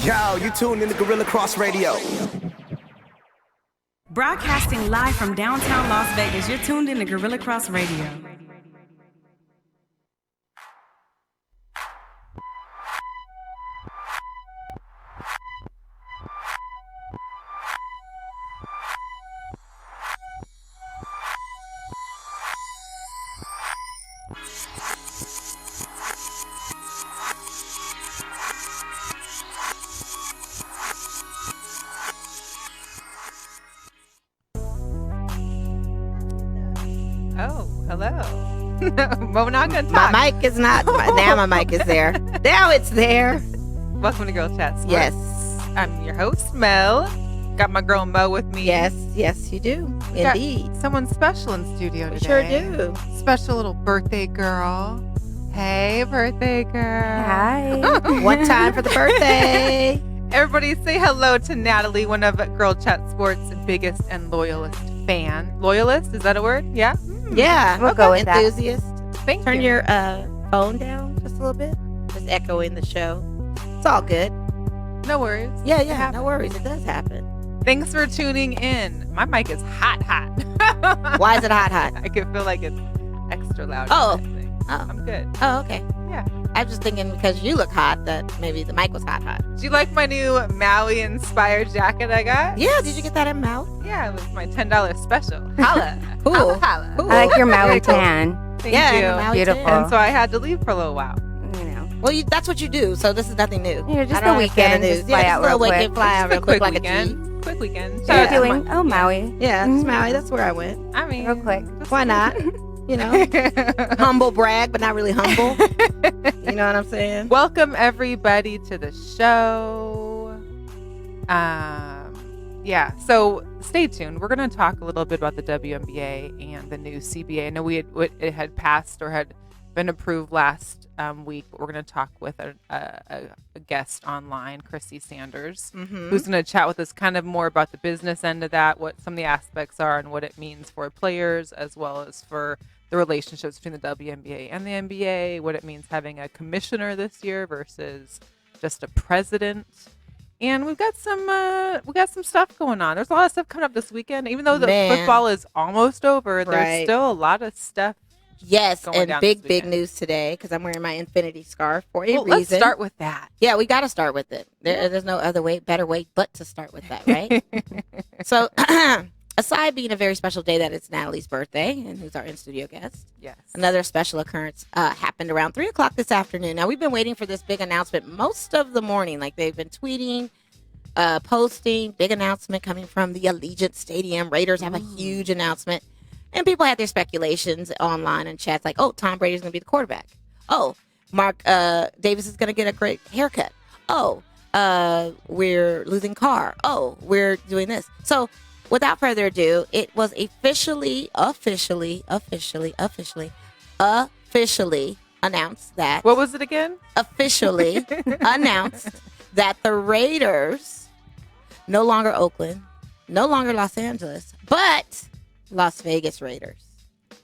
Yo, you tuned in to Gorilla Cross Radio. Broadcasting live from downtown Las Vegas, you're tuned in to Gorilla Cross Radio. But we're not going to talk. My mic is not. Now my mic is there. Now it's there. Welcome to Girl Chat Sports. Yes. I'm your host, Mel. Got my girl Mo with me. Yes, you do. Indeed. Someone special in studio today. Sure do. Special little birthday girl. Hey, birthday girl. Hi. One time for the birthday. Everybody say hello to Natalie, one of Girl Chat Sports' biggest and loyalist fan. Loyalist? Is that a word? Yeah? Yeah. We'll go with that. Enthusiast. Turn you. your phone down just a little bit. Just echoing the show. It's all good. No worries. Yeah. No worries. It does happen. Thanks for tuning in. My mic is hot. Why is it hot? I can feel like it's extra loud. Oh. I'm good. Oh, okay. Yeah. I was just thinking because you look hot that maybe the mic was hot. Do you like my new Maui-inspired jacket I got? Yeah. Did you get that in Maui? Yeah, it was my $10 special. Holla. Cool. Holla. Cool. I like your Maui Very cool. tan. Thank Yeah, you. Maui Beautiful. tan. And so I had to leave for a little while. You know. Well, that's what you do. So this is nothing new. Yeah, just I don't a weekend. understand the news. Just fly out just a real weekend, quick. fly out Just real a quick quick like weekend. Quick weekend. Yeah. Shout out to Doing? Oh, Maui. Yeah, it's Maui. That's where I went. I mean, Real quick. Why not? You know, humble brag, but not really humble. You know what I'm saying? Welcome everybody to the show. Yeah, so stay tuned. We're going to talk a little bit about the WNBA and the new CBA. I know it had passed or had been approved last week, but we're going to talk with a guest online, Chrissi Sanders, who's going to chat with us kind of more about the business end of that, what some of the aspects are and what it means for players as well as for the relationships between the WNBA and the NBA, what it means having a commissioner this year versus just a president. And we've got some stuff going on. There's a lot of stuff coming up this weekend. Even though the football is almost over, there's still a lot of stuff. Yes, and big weekend. news today because I'm wearing my infinity scarf for a reason. Let's start with that. Yeah, we got to start with it. There's no other way, better way but to start with that, right? So, aside being a very special day that it's Natalie's birthday and who's our in-studio guest, Yes. another special occurrence happened around 3 o'clock this afternoon. Now, we've been waiting for this big announcement most of the morning. Like, they've been tweeting, posting, big announcement coming from the Allegiant Stadium. Raiders have a huge announcement. And people had their speculations online and chats like, oh, Tom Brady's going to be the quarterback. Oh, Mark Davis is going to get a great haircut. Oh, we're losing Carr. Oh, we're doing this. So without further ado, it was officially announced that. What was it again? Officially announced that the Raiders, no longer Oakland, no longer Los Angeles, but Las Vegas Raiders.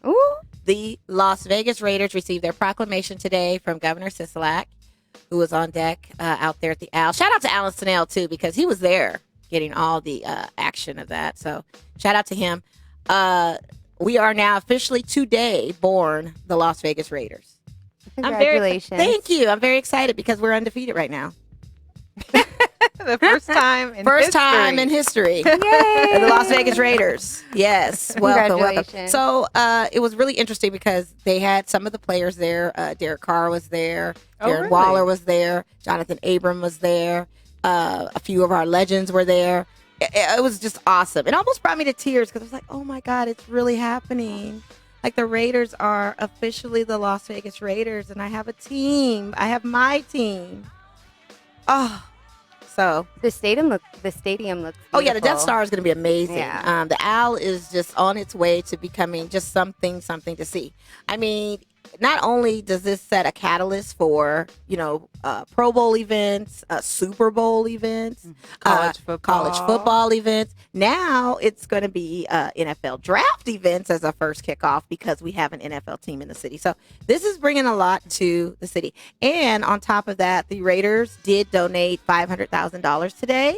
Ooh. The Las Vegas Raiders received their proclamation today from Governor Sisolak, who was on deck out there at the Al. Shout out to Alan Snell, too, because he was there getting all the action of that. So shout out to him. We are now officially today born the Las Vegas Raiders. Congratulations. Thank you. I'm very excited because we're undefeated right now. The first time in history. Yay. The Las Vegas Raiders. Yes. Welcome. Congratulations. So it was really interesting because they had some of the players there. Derek Carr was there. Darren really? Waller was there. Jonathan Abram was there. A few of our legends were there. It was just awesome. It almost brought me to tears because I was like, oh my God, it's really happening. Like the Raiders are officially the Las Vegas Raiders and I have a team. I have my team. Oh, so The stadium looks oh yeah, the Death beautiful. Star is going to be amazing. Yeah. The Al is just on its way to becoming just something to see. I mean, not only does this set a catalyst for, Pro Bowl events, Super Bowl events, College football events. Now it's going to be NFL draft events as our first kickoff because we have an NFL team in the city. So this is bringing a lot to the city. And on top of that, the Raiders did donate $500,000 today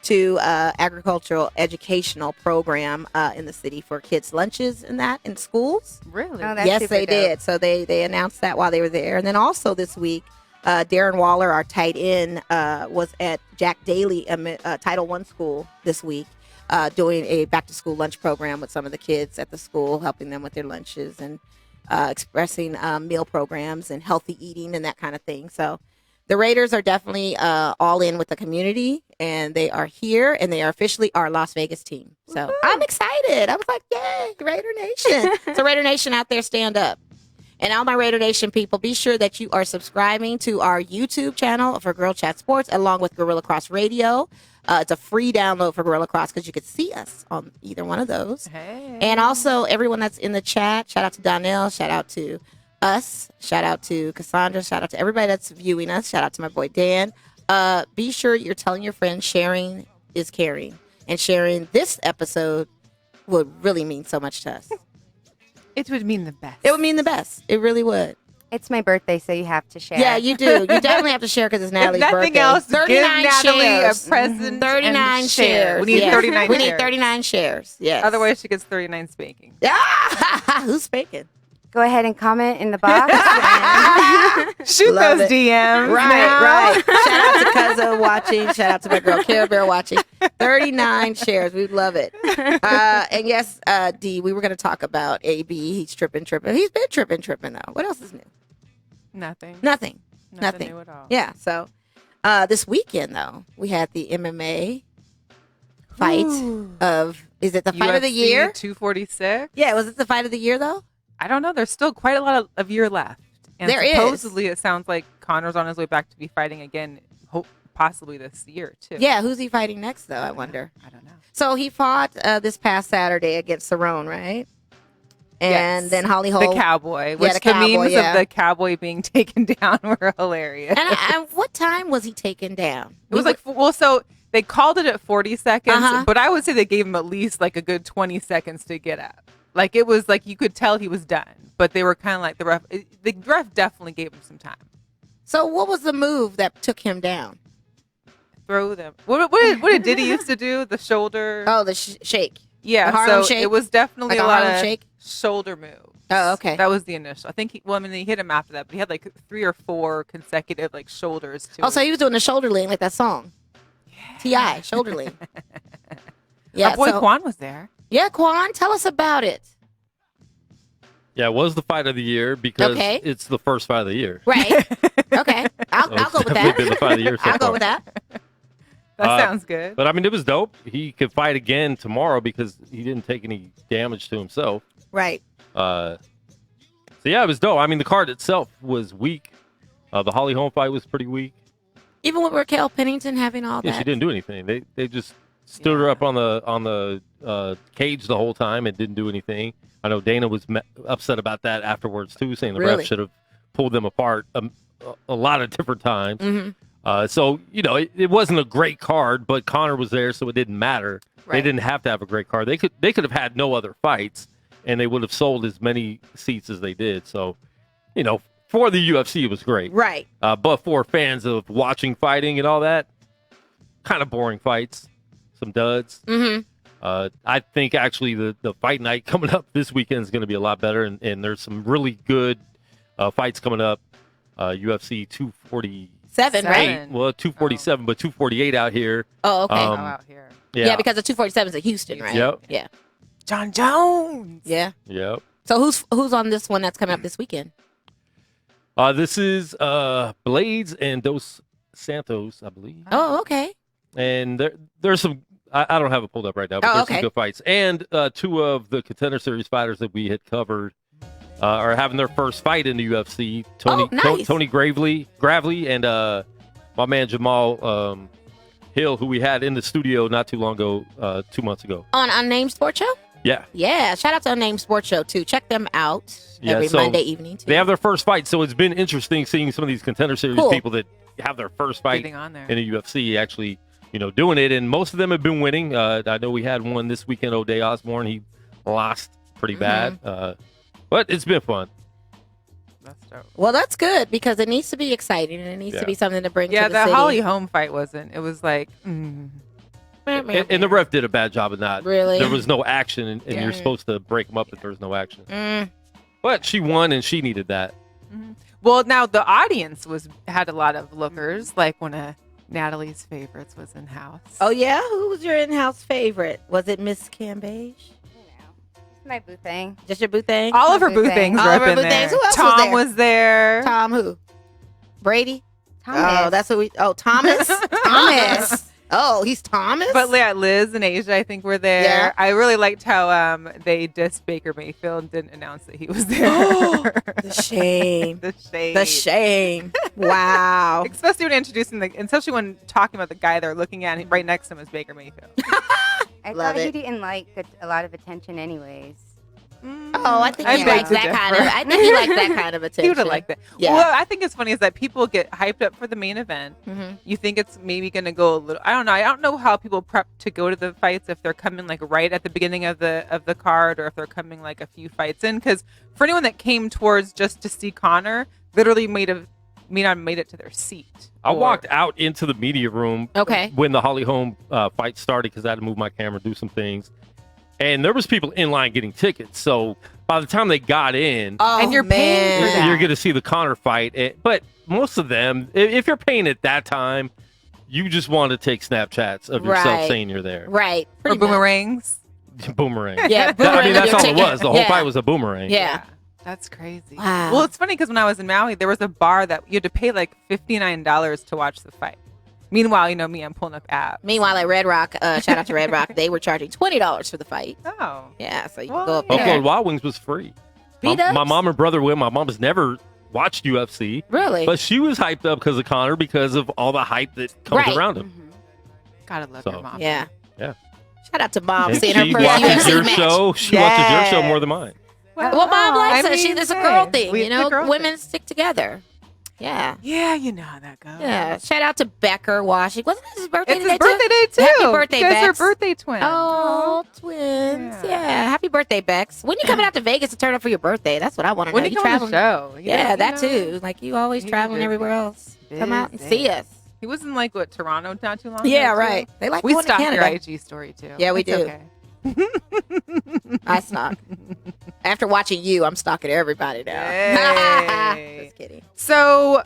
to agricultural educational program in the city for kids' lunches and that in schools. Really? Oh, that's Yes, super they dope. did. So they announced that while they were there. And then also this week, Darren Waller, our tight end, was at Jack Daly Title I school this week doing a back-to-school lunch program with some of the kids at the school, helping them with their lunches and expressing meal programs and healthy eating and that kind of thing. So the Raiders are definitely all in with the community, and they are here, and they are officially our Las Vegas team. So I'm excited. I was like, yay, Raider Nation. So Raider Nation out there, stand up. And all my Raider Nation people, be sure that you are subscribing to our YouTube channel for Girl Chat Sports, along with Gorilla Cross Radio. It's a free download for Gorilla Cross because you could see us on either one of those. Hey. And also everyone that's in the chat, shout out to Donnell, shout out to us, shout out to Cassandra, shout out to everybody that's viewing us, shout out to my boy Dan. Be sure you're telling your friends sharing is caring, and sharing this episode would really mean so much to us. It would mean the best. It would mean the best. It really would. It's my birthday, so you have to share. Yeah, you do. You definitely have to share because it's Natalie's If nothing birthday. else, give Natalie shares. a present. 39 and share. shares. We need yes. 39 We shares. need 39 shares. Yes. Otherwise, she gets 39 spanking. Who's speaking? Go ahead and comment in the box. Shoot Love those it. DMs. Right, now. right. Shout out to Cuzzo watching. Shout out to my girl Care Bear watching. 39 shares. We love it. And yes, D, we were going to talk about AB. He's tripping. He's been tripping though. What else is new? Nothing. Nothing. New at all. Yeah. So this weekend though, we had the MMA fight of. Is it the fight of the UFC year? 246. Yeah. Was it the fight of the year though? I don't know. There's still quite a lot of year left. And There is. supposedly it sounds like Connor's on his way back to be fighting again, possibly this year too. Yeah. Who's he fighting next though? I wonder. I don't know. So he fought this past Saturday against Cerrone, right? And Yes. then Holly Holm. The cowboy, which the the cowboy, memes yeah. of the cowboy being taken down were hilarious. And what time was he taken down? It was like, well, so they called it at 40 seconds, Uh-huh. but I would say they gave him at least like a good 20 seconds to get up. Like it was like you could tell he was done, but they were kind of like the ref definitely gave him some time. So what was the move that took him down? Throw them. What did Diddy used to do? The shoulder. Oh, the shake. yeah. the Harlem So shake? it was definitely Like a a lot Harlem of shake? shoulder moves. Oh, okay. That was the initial. I think he hit him after that, but he had like 3 or 4 consecutive like shoulders to Oh, so it. he was doing the shoulder lean like that song. T.I. shoulder lean. Our boy so- Quan was there. Yeah, Quan, tell us about it. Yeah, it was the fight of the year because Okay. it's the first fight of the year. Right. Okay. I'll So it's go with definitely that. been the fight of the year so I'll go far. with that. That sounds good. But I mean, it was dope. He could fight again tomorrow because he didn't take any damage to himself. Right. So yeah, it was dope. I mean, the card itself was weak. The Holly Holm fight was pretty weak. Even with Raquel Pennington having all Yeah, that. she didn't do anything. They just stood her up on the cage the whole time and didn't do anything. I know Dana was upset about that afterwards too, saying the Really? ref should have pulled them apart a lot of different times. Mm-hmm. So it wasn't a great card, but Connor was there, so it didn't matter. Right. They didn't have to have a great card. They could have had no other fights, and they would have sold as many seats as they did. So, for the UFC, it was great. Right. But for fans of watching fighting and all that, kind of boring fights, some duds. Mm-hmm. I think actually the fight night coming up this weekend is going to be a lot better, and there's some really good fights coming up. UFC 248, 7, right? well 247, but 248 out here. Oh, okay. Out here. Yeah, because the 247 is at Houston, right? Yep. Yeah. John Jones. Yeah. Yep. So who's on this one that's coming up this weekend? This is Blades and Dos Santos, I believe. Oh, okay. And there's some. I don't have it pulled up right now, but Oh, there's okay. some good fights. And 2 of the Contender Series fighters that we had covered are having their first fight in the UFC. nice. Tony Gravely, and my man Jamal Hill, who we had in the studio not too long ago, 2 months ago. On Unnamed Sports Show? Yeah. Yeah. Shout out to Unnamed Sports Show, too. Check them out every so Monday evening, too. They have their first fight, so it's been interesting seeing some of these Contender Series people that have their first fight Getting on there. in the UFC actually, doing it. And most of them have been winning. I know we had one this weekend, O'Day Osborne. He lost pretty bad. But it's been fun. That's dope. Well, that's good because it needs to be exciting and it needs to be something to bring to the city. Holly Holm fight wasn't. It was like, And the ref did a bad job of that. Really? There was no action, and you're supposed to break them up if there's no action. But she won, and she needed that. Well, now the audience had a lot of lookers, like one of Natalie's favorites was in house. Oh, yeah? Who was your in-house favorite? Was it Miss Cambage? It's my boo thing. Just your boo thing? All of her boo boo things. things All were of up her in boo there. things. Who else Tom was there? Tom who? Brady? Thomas. Oh, that's what we... Oh, Thomas? Thomas. Oh, he's Thomas? But Liz and Asia, I think, were there. Yeah. I really liked how they dissed Baker Mayfield and didn't announce that he was there. The shame. The shame. The shame. Wow. Especially when introducing especially when talking about the guy they're looking at, right next to him is Baker Mayfield. I Love thought he it. didn't like a lot of attention anyways. Oh, I think I he beg likes to that kind of... differ. I think he likes that kind of attention. He would have liked it. Yeah. Well, I think it's funny is that people get hyped up for the main event. You think it's maybe going to go a little. I don't know. I don't know how people prep to go to the fights if they're coming like right at the beginning of the card or if they're coming like a few fights in. Because for anyone that came towards just to see Connor, literally may not have made it to their seat. I walked out into the media room when the Holly Holm fight started because I had to move my camera, do some things. And there was people in line getting tickets. So by the time they got in, and you're paying for that. you're going to see the Connor fight. But most of them, if you're paying at that time, you just want to take Snapchats of yourself saying you're there. Right. Or boomerangs. Boomerang. Yeah, I boomerang mean, that's your all it ticket. was. The whole fight was a boomerang. Yeah. That's crazy. Wow. Well, it's funny because when I was in Maui, there was a bar that you had to pay like $59 to watch the fight. Meanwhile, me, I'm pulling up apps. Meanwhile, at Red Rock, shout out to Red Rock, they were charging $20 for the fight. Oh. Yeah, so you Well, can go up Buffalo there. Wild Wings was free. B-dubs? My mom and brother went. My mom has never watched UFC. Really? But she was hyped up because of Connor because of all the hype that comes Right. around him. Gotta love So, your mom. Yeah. Yeah. Shout out to Mom And seeing her she first watches UFC your match. show. She watches your show more than mine. Well, Mom likes it. It's a girl thing, It's a girl Women thing. stick together. Yeah. Yeah, you know how that goes. Yeah. Shout out to Becker Washington. Wasn't it his birthday It's today, his birthday day, too. Happy birthday, You guys Bex. are birthday twins. Oh, twins. Yeah. Happy birthday, Bex. When you coming out to Vegas to turn up for your birthday? That's what I want to know. When you come on the show. Yeah, that too. Like you always traveling everywhere else. Come out and see us. He was in Toronto not too long Yeah, ago, too? right. They like we going to stalked your Canada. IG story too. Yeah, we It's do. Okay. I stalk. After watching you, I'm stalking everybody now. Hey. Just kidding. So,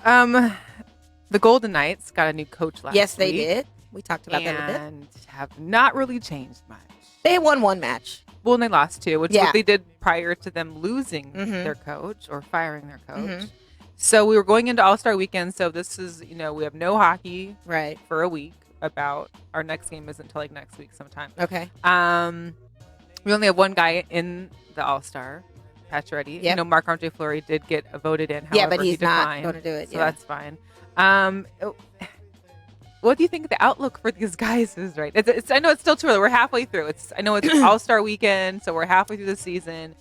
the Golden Knights got a new coach last week. Yes, they did. We talked about that a bit. And have not really changed much. They had won one match. Well, and they lost two, which is Yeah. what they did prior to them losing Mhm. their coach or firing their coach. Mhm. So we were going into All-Star weekend. So this is, we have no hockey Right. for a week. About our next game isn't until like next week sometime. Okay. We only have one guy in the All-Star, Pacioretty. Yep. Marc-Andre Fleury did get voted in. Yeah, However, but he he's not declined, going to do it. so Yeah. that's fine. What do you think the outlook for these guys is? Right, I know it's still too early. We're halfway through. I know it's All-Star weekend, so we're halfway through the season.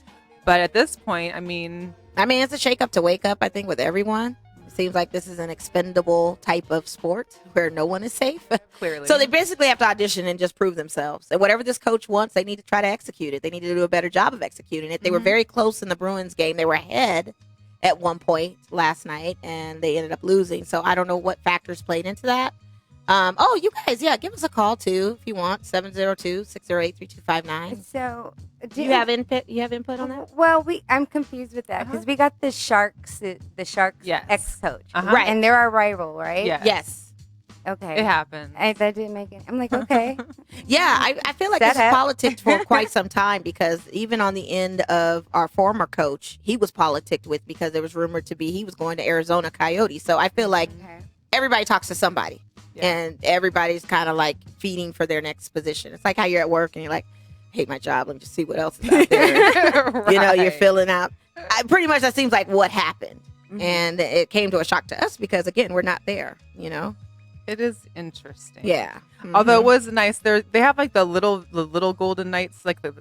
But at this point, I mean, it's a shake up to wake up, I think, with everyone. It seems like this is an expendable type of sport where no one is safe. clearly. So they basically have to audition and just prove themselves. And whatever this coach wants, they need to try to execute it. They need to do a better job of executing it. They were very close in the Bruins game. They were ahead at one point last night, and they ended up losing. So I don't know what factors played into that. You guys, give us a call, too, if you want. 702-608-3259. So, Do you have input? You have input on that? Well, I'm confused with that because we got the Sharks Yes. ex-coach, Right. And they're our rival, right? Yes. Yes. Okay. It happened. That didn't make it. I'm like, okay. Yeah, I feel like That this is hap- politics for quite some time because even on the end of our former coach, he was politicked with because there was rumored to be he was going to Arizona Coyotes. So I feel like Okay. everybody talks to somebody. Yeah. And everybody's kind of like feeding for their next position. It's like how you're at work and you're like, hate my job. Let me just see what else is out there. You're Right. filling out. Pretty much that seems like what happened. Mhm. And it came to a shock to us because, again, we're not there, It is interesting. Yeah. Although it was nice, they have like the little Golden Knights, like the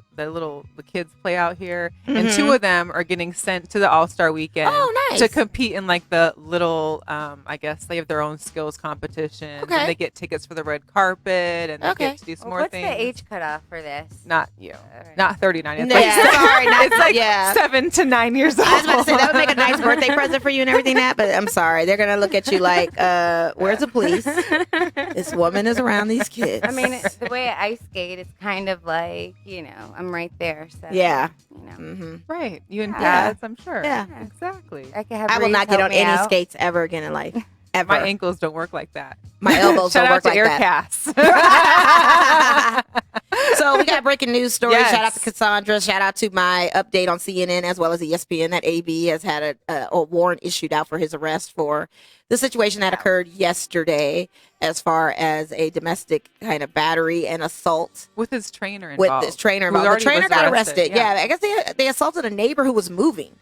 kids play out here, and 2 of them are getting sent to the All-Star Weekend. Oh, nice. To compete in like the little, I guess they have their own skills competition. Okay. And they get tickets for the red carpet, and they get to do some more What's things. the age cutoff for this? Not you. Right. Not 39. It's Yeah. like, Sorry, not- it's like yeah. 7 to 9 years old. I was about to say that would make a nice birthday present for you and everything that, but I'm sorry. They're going to look at you like, where's the police? This woman is around these kids. I mean, the way I ice skate, it's kind of like, I'm right there. So, Yeah. Right. You and Yeah. dads, I'm sure. Yeah. Exactly. I could have I will Reese not get help on me any out. skates ever again in life. Ever. My ankles don't work like that. My elbows Shout don't out work to like air that. casts. So we got breaking news stories. Yes. Shout out to Cassandra. Shout out to my update on CNN as well as ESPN that AB has had a warrant issued out for his arrest for the situation that occurred yesterday as far as a domestic kind of battery and assault With his trainer with involved. this trainer Who involved. The already trainer was got arrested. Yeah. Yeah, I guess they assaulted a neighbor who was moving.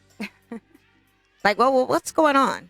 Like, well, what's going on?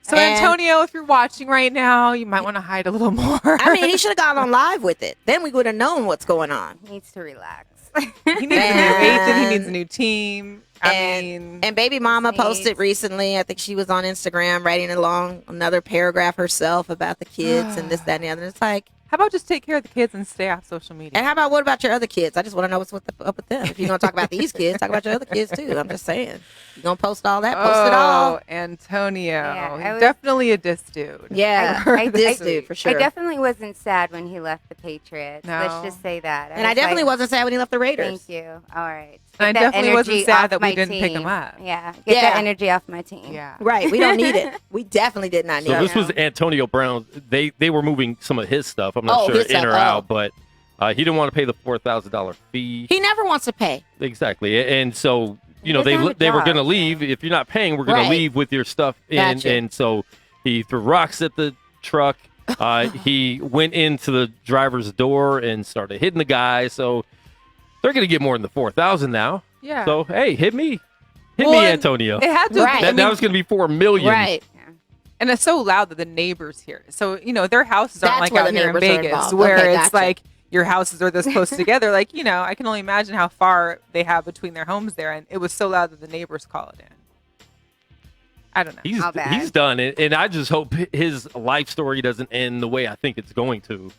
So, And- Antonio, if you're watching right now, you might want to hide a little more. I mean, he should have gone on live with it. Then we would have known what's going on. He needs to relax. He needs a new agent. He needs a new team. And baby mama posted recently, I think she was on Instagram writing along another paragraph herself about the kids and this, that, and the other. It's like, how about just take care of the kids and stay off social media? and what about your other kids? I just want to know what's up with them. If you're going to talk about these kids, talk about your other kids too. I'm just saying. You're going to post all that, post it all. Antonio. Yeah, I was- Definitely a diss dude. Yeah, this dude for sure. I definitely wasn't sad when he left the Patriots. No. Let's just say that. And I was definitely like, wasn't sad when he left the Raiders. Thank you. All right. And I Get that definitely wasn't energy sad off that we my didn't pick him team. up. Yeah. Get Yeah. that energy off my team. Yeah. Right, we don't need it. We definitely did not need So it. this was Antonio Brown. They were moving some of his stuff. I'm not Oh, sure his in stuff. or Oh. out, but he didn't want to pay the $4,000 fee. He never wants to pay. Exactly, and so He doesn't have a they were job, going to so- leave. If you're not paying, we're going Right. to leave with your stuff in. Gotcha. And so he threw rocks at the truck. He went into the driver's door and started hitting the guy. So they're going to get more than the $4,000 now. Yeah. So hey, hit me, Well, Antonio. It had to. Right. I That mean, was going to be $4 million. Right. and it's so loud that the neighbors hear it. So, their houses aren't That's like where out the here in neighbors are Vegas involved. where Okay, it's gotcha. like your houses are this close together. Like, I can only imagine how far they have between their homes there. And it was so loud that the neighbors call it in. I don't know. How bad? He's done it, and I just hope his life story doesn't end the way I think it's going to.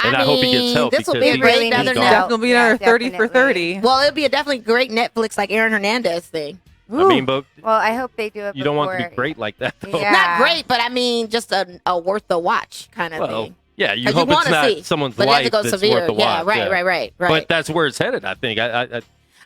And I hope he gets help this will because be a he's great really another needs gone. help. Definitely be Yeah, another 30 for definitely. 30. Well, it'll be a definitely great Netflix like Aaron Hernandez thing. I mean, but Well, I hope they do it. you don't want it to before- be great like that, though. Yeah. Not great, but I mean, just a worth the watch kind of Well, thing. yeah, you 'Cause hope it's wanna not see, someone's but it has life to go that's severe. worth the Yeah, watch. right. But that's where it's headed, I think.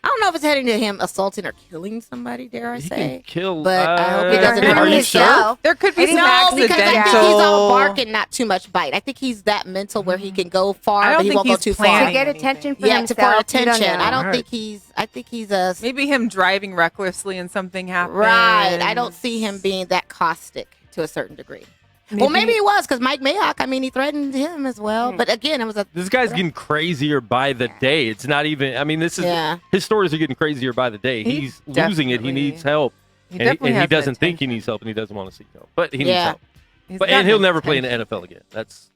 I don't know if it's heading to him assaulting or killing somebody, dare I He say. can kill. But I hope he Or doesn't him Are you himself. sure? There could be some No, because I think he's all accidental. bark and not too much bite. I think he's that mental where he can go far, I don't but he think won't go he's too far. To planning. get anything. attention for Yeah, himself. for you don't attention. know. I don't Right. think he's a Maybe him driving recklessly and something happened. right. I don't see him being that caustic to a certain degree. Well, maybe he was because Mike Mayock. I mean, he threatened him as well. But again, it was a This guy's getting crazier by the day. It's not even. I mean, this is his stories are getting crazier by the day. He He's losing it. He definitely- needs help, He and definitely he has doesn't think he attention. needs help, and he doesn't want to seek help. But he needs Yeah. help. He's But got and he'll the never play in the attention. NFL again. That's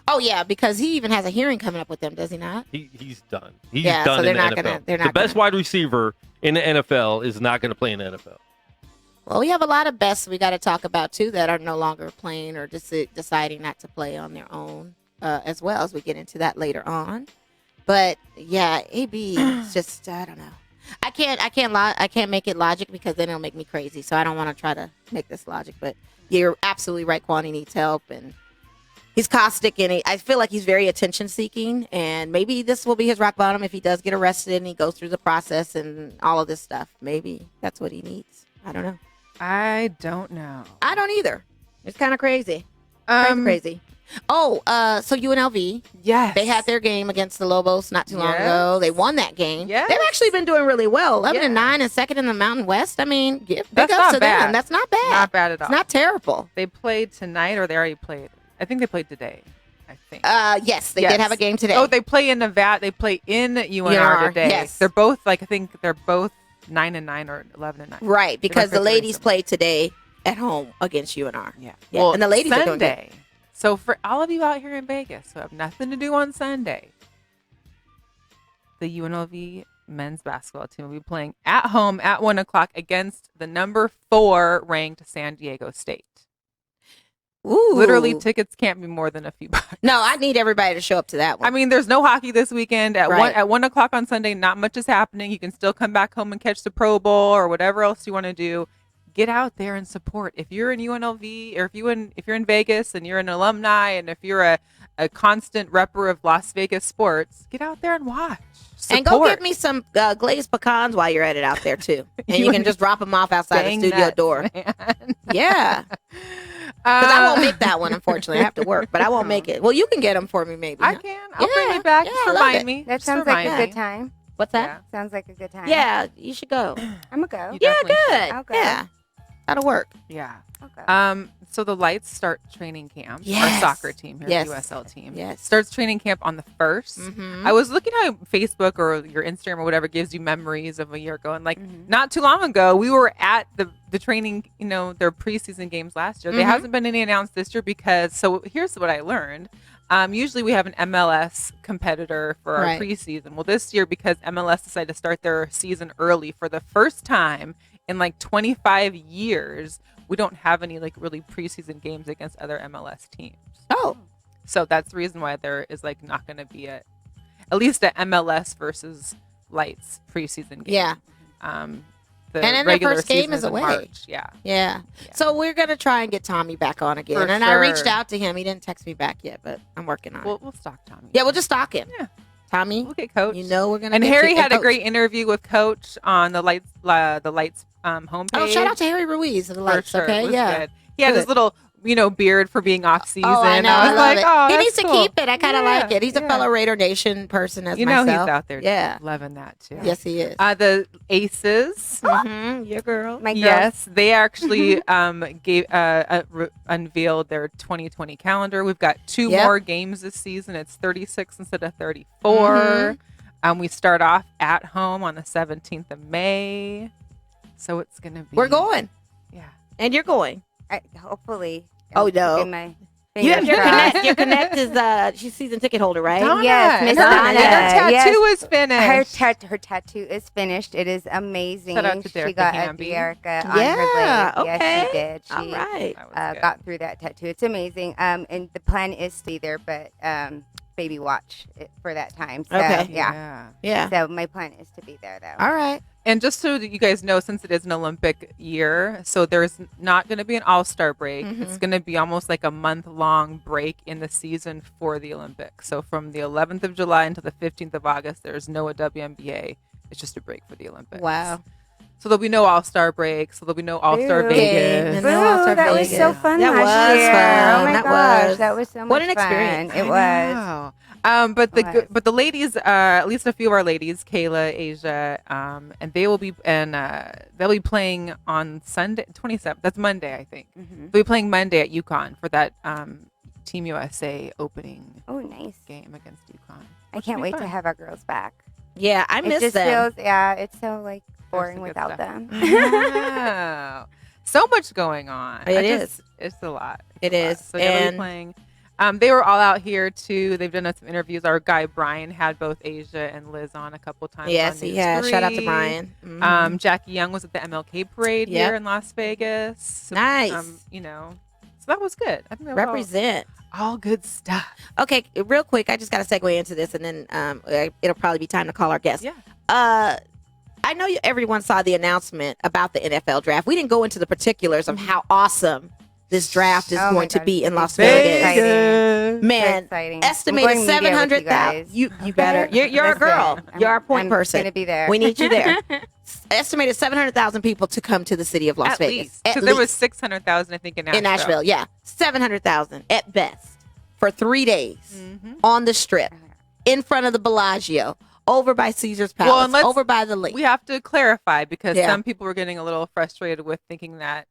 oh yeah, because he even has a hearing coming up with them, does he not? he's done. He's Yeah, so done they're in the not NFL. gonna- they're the not best gonna- wide receiver in the NFL is not going to play in the NFL. Well, we have a lot of bests we got to talk about too that are no longer playing or deciding not to play on their own, as well as we get into that later on. But yeah, AB is just I don't know. I can't make it logic because then it'll make me crazy. So I don't want to try to make this logic. But you're absolutely right. Kwani needs help and he's caustic and I feel like he's very attention seeking. And maybe this will be his rock bottom if he does get arrested and he goes through the process and all of this stuff. Maybe that's what he needs. I don't know. I don't know. I don't either. It's kind of crazy. Crazy. Oh, so UNLV, Yes. they had their game against the Lobos not too long Yes. ago. They won that game. Yes. They've actually been doing really well. 11 and Yeah. 9 and second in the Mountain West. I mean, big That's ups not to bad. them. That's not bad. Not bad at all. It's not terrible. They played tonight or they already played? I think they played today. I think. Yes, they did have a game today. Oh, they play in Nevada. They play in UNR today. yes. They're both I think they're both 9 and 9 or 11 and 9. right, because the records are very ladies similar. played today at home against UNR. Yeah. Yeah, and the ladies are doing good. So for all of you out here in Vegas who have nothing to do on Sunday, the UNLV men's basketball team will be playing at home at 1 o'clock against the number 4 ranked San Diego State. Ooh. Literally, tickets can't be more than a few bucks. No, I need everybody to show up to that one. I mean, there's no hockey this weekend at Right. 1 o'clock on Sunday. Not much is happening. You can still come back home and catch the Pro Bowl or whatever else you want to do. Get out there and support. If you're in UNLV, or if you're in Vegas and you're an alumni, and if you're a constant repper of Las Vegas sports, get out there and watch. Support. And go get me some glazed pecans while you're at it out there too, and you can just drop them off outside the studio nuts, door. Man. Yeah. Because I won't make that one, unfortunately. I have to work, but I won't make it. Well, you can get them for me, maybe. I can. I'll bring it back. Yeah, Just I love remind it. me. That Just sounds like remind a me. good time. What's that? Sounds like a good time. Yeah, you should go. I'm going to go. You Yeah, definitely should. good. I'll go. Yeah, that'll work. Yeah. Okay. So the Lights start training camp. Yes. Our soccer team here, Yes. the USL team. Yes. Starts training camp on the 1st. Mhm. I was looking at Facebook or your Instagram or whatever gives you memories of a year ago. And like not too long ago, we were at the training, their preseason games last year. There hasn't been any announced this year because, so here's what I learned. Usually we have an MLS competitor for our Right. preseason. Well, this year, because MLS decided to start their season early for the first time in like 25 years, we don't have any like really preseason games against other MLS teams. Oh, So that's the reason why there is like not going to be at least a MLS versus Lights preseason game. yeah. The And then their regular first game season is in away. March. Yeah. Yeah. So we're going to try and get Tommy back on again. For and I reached sure. out to him. He didn't text me back yet, but I'm working on it. We'll stalk Tommy. Yeah, we'll just stalk him. Yeah. Tommy, We'll get Coach. you know we're going to And get Harry you. had a Coach. great interview with Coach on the Lights homepage. Oh, shout out to Harry Ruiz of the For Lights. sure. It Okay, was yeah. good. He had his Good. little, beard for being off season. Oh, I know. I I was love like, it. oh, He that's needs to cool. keep it. I kind of like it. He's a Yeah. fellow Raider Nation person as He's myself. out there Yeah. loving that too. Yes, he is. The Aces. Your girl. My girl. Yes, they actually unveiled their 2020 calendar. We've got 2 Yep. more games this season. It's 36 instead of 34. We start off at home on the 17th of May. So it's going to be. We're going. Yeah. And you're going. Hopefully. Oh, I'm no. keeping my You have fingers your crossed. connect. Your connect is she's season ticket holder, right? Donna, Yes, Miss and her, Donna. and her tattoo Yes. is finished. Her tattoo is finished. It is amazing. Shout out to She Derek got Hamby. a Derrica on Yeah, her leg. okay. Yes, she did. She All right. That was good. got through that tattoo. It's amazing. And the plan is to be there, but baby watch it for that time. So, Okay. yeah. Yeah. So my plan is to be there, though. All right. And just so that you guys know, since it is an Olympic year, so there's not going to be an all-star break. It's going to be almost like a month-long break in the season for the Olympics. So from the 11th of July until the 15th of August, there's no WNBA. It's just a break for the Olympics. Wow. So there'll be no all-star break. So there'll be no all-star Boo. Vegas. And Boo, no All-Star that was Vegas. so fun That last was year. fun. Oh my That gosh, was. that was so much What an fun. experience. It was. Wow. But was. the ladies, at least a few of our ladies, Kayla, Asia, and they'll be playing on Sunday, 27th. That's Monday, I think. They'll be playing Monday at UConn for that Team USA opening Oh, nice. game against UConn. I can't wait to have our girls back. Yeah, I It miss just them. feels, it's so like boring some good without stuff. them. Wow. So much going on. It is. It's a lot. It It's a lot. is. So they'll be And- playing. They were all out here too. They've done some interviews. Our guy Brian had both Asia and Liz on a couple times. Yes, on he News has. Shout out to 3. Brian. Mhm. Jackie Young was at the MLK parade Yep. here in Las Vegas. So, Nice. So that was good. I think that was Represent. all good stuff. Okay, real quick, I just got to segue into this, and then it'll probably be time to call our guest. Yeah. I know everyone saw the announcement about the NFL draft. We didn't go into the particulars of how awesome this draft is Oh my going to God, be in it's Las very Vegas. exciting. Man, Very exciting. I'm estimated going media with 700,000. you You better. You're a Listen, girl. You're our point I'm person. gonna be there. We need you there. Estimated 700,000 people to come to the city of Las At Vegas. least. Because there was 600,000, I think, in Nashville. In Nashville, yeah. 700,000 at best for 3 days Mm-hmm. on the strip in front of the Bellagio, over by Caesar's Palace, Well, and over by the lake. We have to clarify because Yeah. some people were getting a little frustrated with thinking that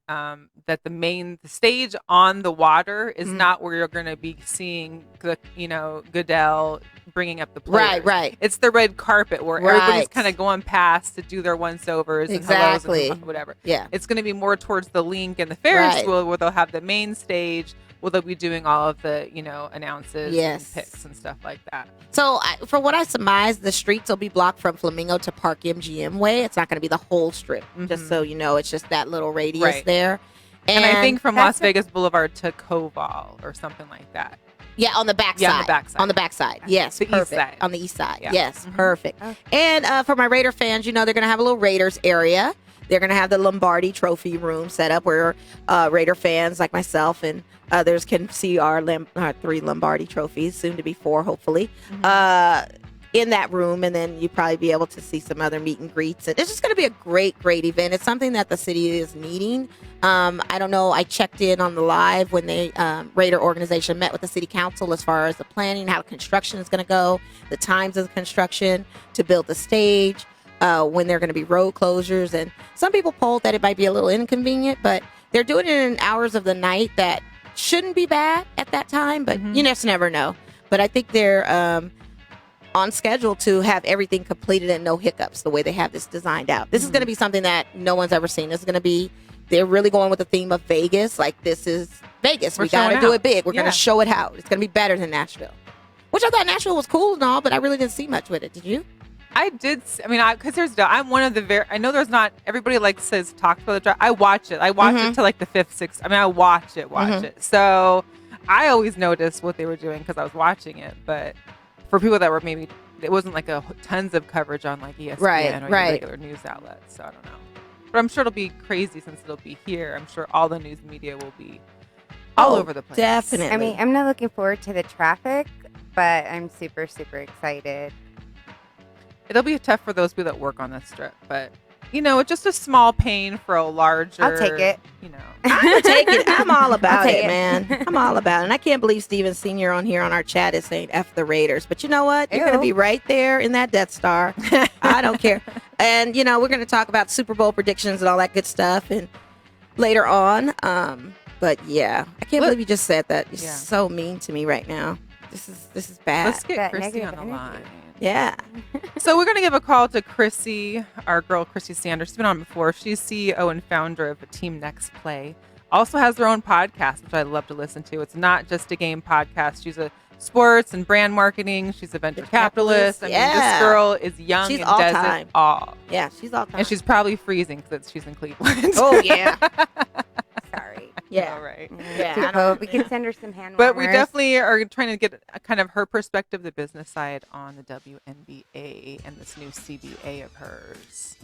that the stage on the water is Mm-hmm. not where you're going to be seeing Goodell bringing up the players. Right. It's the red carpet where everybody's Right. kind of going past to do their once-overs Exactly. and hellos and whatever. Yeah. It's going to be more towards the Link and the Ferris Right. wheel where they'll have the main stage. will they be doing all of the, announces and picks and stuff like that? So for what I surmise, the streets will be blocked from Flamingo to Park MGM Way. It's not going to be the whole strip, just so you know. It's just that little radius there. And I think from Las Vegas Boulevard to Koval or something like that. Yeah, on the backside. Yeah, on the backside. On the backside. Yes, the perfect. East side. On the east side. Yeah. Yes, perfect. Okay. And for my Raider fans, they're going to have a little Raiders area. They're going to have the Lombardi Trophy room set up where Raider fans like myself and others can see our 3 Lombardi trophies, soon to be 4, hopefully, in that room. And then you probably be able to see some other meet and greets. It's just going to be a great, great event. It's something that the city is needing. I don't know. I checked in on the live when the Raider organization met with the city council as far as the planning, how construction is going to go, the times of the construction to build the stage, when they're going to be road closures. And some people polled that it might be a little inconvenient, but they're doing it in hours of the night that shouldn't be bad at that time, but you just never know. But I think they're on schedule to have everything completed and no hiccups the way they have this designed out. This is going to be something that no one's ever seen. This is going to be, they're really going with the theme of Vegas. Like, this is Vegas. We got to do it big. We're going to show it out. It's going to be better than Nashville, which I thought Nashville was cool and all, but I really didn't see much with it. Did you? I did. I mean, because I'm one of the I know there's not, everybody says talks about the draft. I watch it. I watch it to the 5th, 6th. I mean, I watch it. So I always noticed what they were doing because I was watching it. But for people that were maybe, it wasn't a tons of coverage on ESPN or regular news outlets. So I don't know. But I'm sure it'll be crazy since it'll be here. I'm sure all the news media will be all over the place. Definitely. I mean, I'm not looking forward to the traffic, but I'm super, super excited. It'll be tough for those people that work on this strip, but it's just a small pain for a larger. I'll take it. I'll take it. I'm all about it, man. I'm all about it. And I can't believe Steven Sr. on here on our chat is saying F the Raiders. But you know what? You're going to be right there in that Death Star. I don't care. And, we're going to talk about Super Bowl predictions and all that good stuff and later on. But yeah, I can't believe you just said that. You're so mean to me right now. This is bad. Let's get Chrissi on the line. Yeah. So we're going to give a call to Chrissi, our girl Chrissi Sanders. She's been on before. She's CEO and founder of Team Next Play. Also has her own podcast, which I love to listen to. It's not just a game podcast. She's a sports and brand marketing. She's a venture capitalist. I mean, this girl is young and does it all. Yeah, she's all time. And she's probably freezing because she's in Cleveland. Oh, yeah. Sorry. Yeah. All right. Yeah. We can send her some hand But warmers. we definitely are trying to get a kind of her perspective, the business side on the WNBA and this new CBA of hers.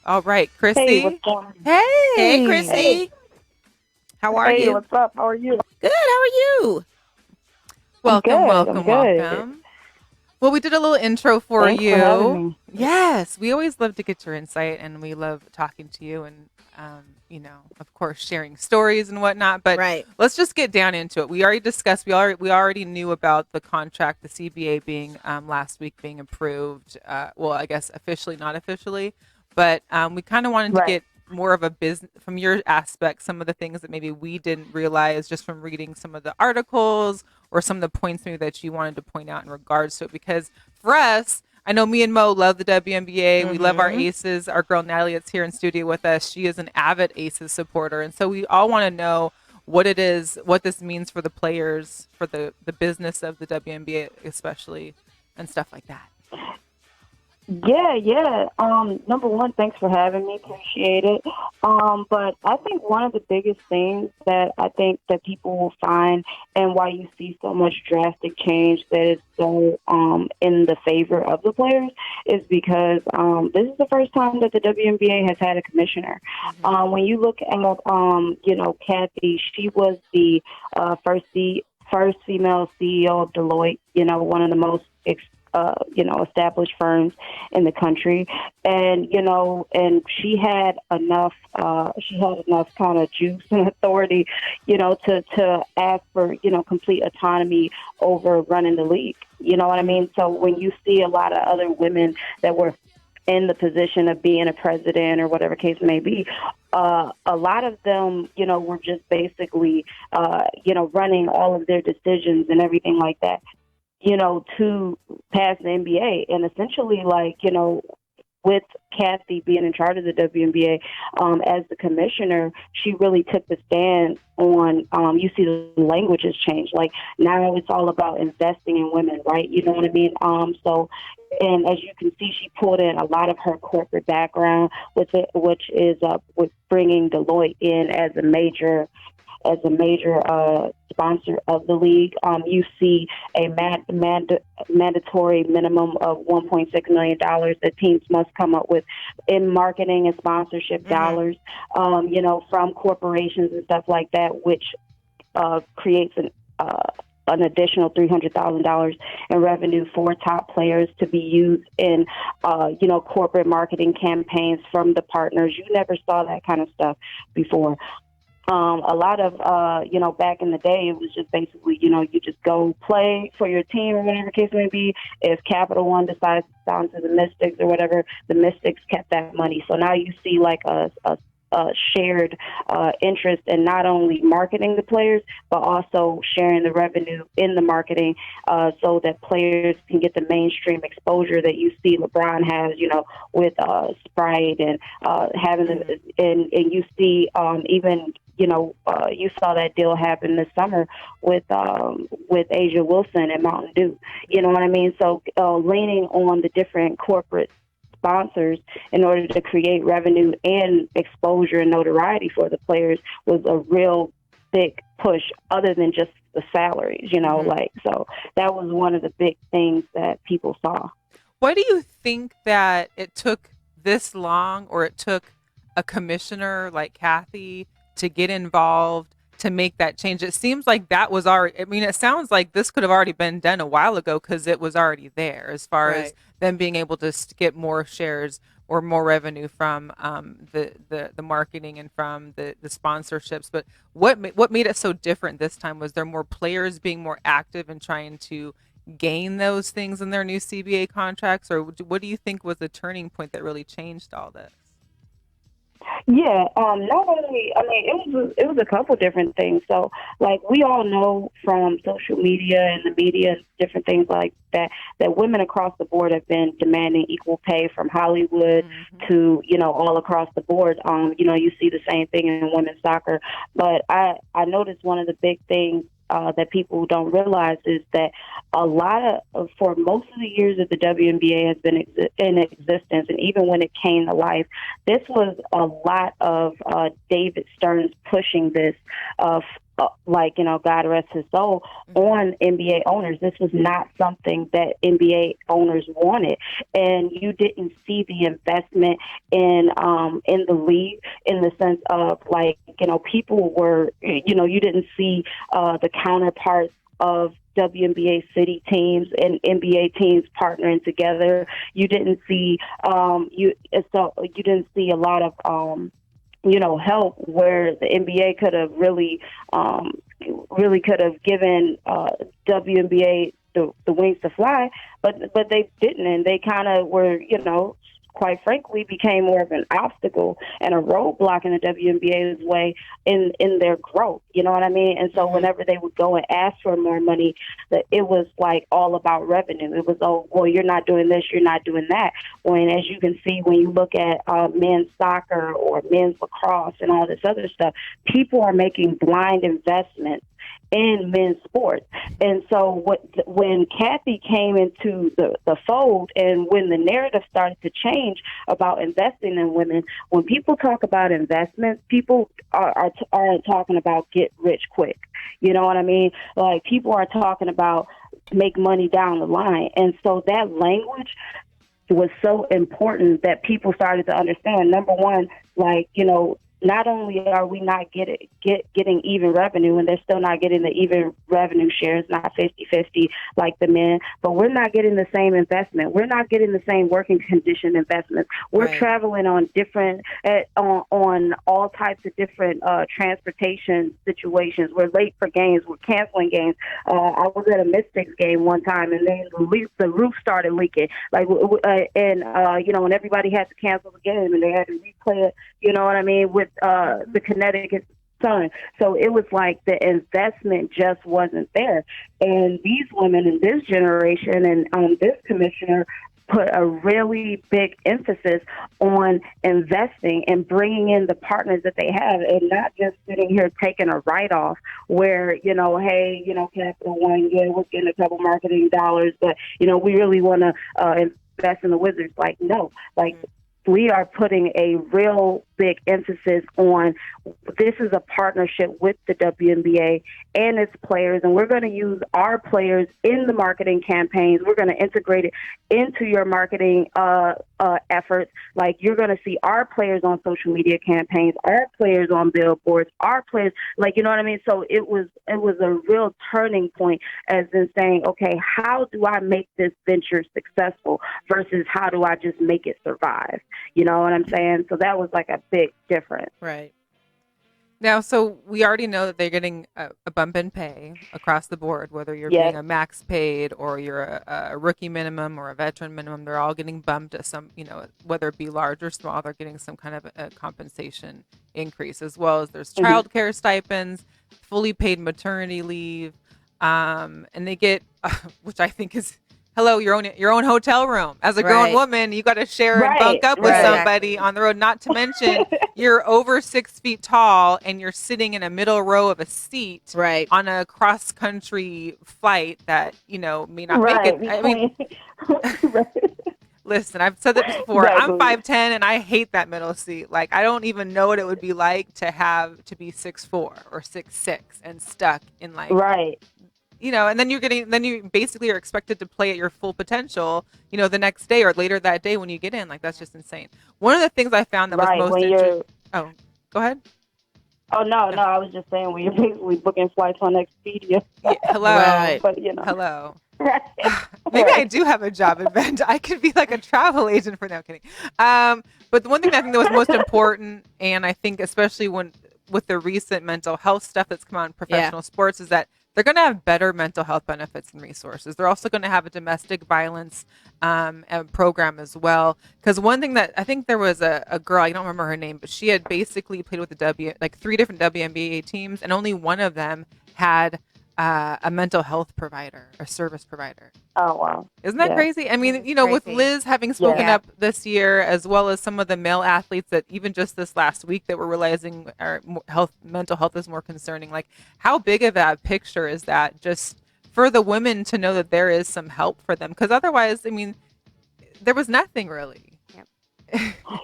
All right, Chrissi. Hey, what's going on? Hey, Chrissi. How are you? Hey, what's up? How are you? Good. How are you? Welcome. Well, we did a little intro for Thanks you. for having me. Yes, we always love to get your insight, and we love talking to you, and of course, sharing stories and whatnot. But let's just get down into it. We already discussed. We already knew about the contract, the CBA being last week being approved. Well, I guess officially, not officially, but we kind of wanted to get more of a business from your aspect, some of the things that maybe we didn't realize just from reading some of the articles or some of the points maybe that you wanted to point out in regards to it. Because for us, I know me and Mo love the WNBA. We love our Aces. Our girl Natalie that's here in studio with us, she is an avid Aces supporter. And so we all want to know what it is, what this means for the players, for the business of the WNBA especially, and stuff like that. Yeah. Number one, thanks for having me. Appreciate it. But I think one of the biggest things that I think that people will find and why you see so much drastic change that is so in the favor of the players is because this is the first time that the WNBA has had a commissioner. When you look at, Kathy, she was the first female CEO of Deloitte, one of the most established firms in the country. And, and she had enough kind of juice and authority, to ask for, complete autonomy over running the league. You know what I mean? So when you see a lot of other women that were in the position of being a president or whatever case may be, a lot of them, were just basically, running all of their decisions and everything like that, to pass the NBA. And essentially, with Kathy being in charge of the WNBA, as the commissioner, she really took the stand on, you see the language has changed. Like now it's all about investing in women, right? You know what I mean? And as you can see, she pulled in a lot of her corporate background with it, which is with bringing Deloitte in as a major sponsor of the league. You see a mandatory minimum of $1.6 million that teams must come up with in marketing and sponsorship dollars, from corporations and stuff like that, which creates an additional $300,000 in revenue for top players to be used in, corporate marketing campaigns from the partners. You never saw that kind of stuff before. A lot of, back in the day, it was just basically, you just go play for your team or whatever case may be. If Capital One decides to sign to the Mystics or whatever, the Mystics kept that money. So now you see like a shared interest in not only marketing the players, but also sharing the revenue in the marketing so that players can get the mainstream exposure that you see LeBron has, with Sprite and having and you see even you saw that deal happen this summer with Asia Wilson and Mountain Dew. You know what I mean? So leaning on the different corporate sponsors in order to create revenue and exposure and notoriety for the players was a real big push, other than just the salaries, so that was one of the big things that people saw. Why do you think that it took this long, or it took a commissioner like Kathy to get involved to make that change? It seems like that was already, it sounds like this could have already been done a while ago, because it was already there as far as them being able to get more shares or more revenue from the marketing and from the sponsorships. But what made it so different this time? Was there more players being more active and trying to gain those things in their new CBA contracts? Or what do you think was the turning point that really changed all this? Yeah, not only, it was a couple different things. So, like, we all know from social media and the media and different things like that women across the board have been demanding equal pay, from Hollywood to, all across the board. You see the same thing in women's soccer. But I noticed one of the big things that people don't realize is that for most of the years that the WNBA has been in existence, and even when it came to life, this was a lot of David Stern's pushing this God rest his soul, on NBA owners. This was not something that NBA owners wanted, and you didn't see the investment in the league, in the sense of people were, you didn't see the counterparts of WNBA city teams and NBA teams partnering together. You didn't see you didn't see a lot of help where the NBA could have really could have given WNBA the wings to fly, but they didn't, and they kind of were, quite frankly, became more of an obstacle and a roadblock in the WNBA's way in their growth. You know what I mean? And so whenever they would go and ask for more money, that it was like all about revenue. It was, oh, well, you're not doing this, you're not doing that. When, as you can see, when you look at men's soccer or men's lacrosse and all this other stuff, people are making blind investments in men's sports. And so when Kathy came into the fold, and when the narrative started to change about investing in women, when people talk about investments, people aren't talking about get rich quick. You know what I mean? Like, people are talking about make money down the line. And so that language was so important that people started to understand, number one, not only are we not getting even revenue, and they're still not getting the even revenue shares, not 50-50 like the men, but we're not getting the same investment. We're not getting the same working condition investments. We're traveling on different, on all types of different transportation situations. We're late for games. We're canceling games. I was at a Mystics game one time, and then the roof started leaking. And everybody had to cancel the game, and they had to replay it. You know what I mean? With the Connecticut Sun. So it was like the investment just wasn't there. And these women in this generation and this commissioner put a really big emphasis on investing and bringing in the partners that they have, and not just sitting here taking a write-off where, hey, Capital One, we're getting a couple marketing dollars, but, we really want to invest in the Wizards. Like, no, we are putting a real big emphasis on this is a partnership with the WNBA and its players, and we're going to use our players in the marketing campaigns. We're going to integrate it into your marketing efforts. Like, you're going to see our players on social media campaigns, our players on billboards, our players, you know what I mean? So it was a real turning point, as in saying, okay, how do I make this venture successful versus how do I just make it survive? You know what I'm saying? So that was like a big difference. Right. Now, so we already know that they're getting a bump in pay across the board, whether you're being a max paid or you're a rookie minimum or a veteran minimum. They're all getting bumped at some, whether it be large or small, they're getting some kind of a compensation increase, as well as there's childcare stipends, fully paid maternity leave, and they get, which I think is, hello, your own hotel room. As a grown woman, you got to share and bunk up with somebody on the road. Not to mention, you're over 6 feet tall and you're sitting in a middle row of a seat on a cross country flight that may not make it. I mean, listen, I've said this before. I'm 5'10" and I hate that middle seat. Like, I don't even know what it would be like to be 6'4" or 6'6" and stuck in and then you basically are expected to play at your full potential, the next day or later that day when you get in. Like, that's just insane. One of the things I found that was most interesting. Oh, go ahead. Oh, no, I was just saying, when you're basically booking flights on Expedia. Yeah, hello. Right. But, hello. Maybe I do have a job event. I could be like a travel agent for now. Kidding. But the one thing I think that was most important, and I think especially with the recent mental health stuff that's come out in professional sports, is that they're going to have better mental health benefits and resources. They're also going to have a domestic violence program as well. Because one thing that I think there was a girl, I don't remember her name, but she had basically played with the 3 different WNBA teams, and only one of them had a mental health provider, a service provider. Oh, wow. Isn't that crazy? I mean, with Liz having spoken up this year, as well as some of the male athletes that even just this last week that were realizing our mental health is more concerning. Like, how big of a picture is that just for the women to know that there is some help for them? Because otherwise, I mean, there was nothing really.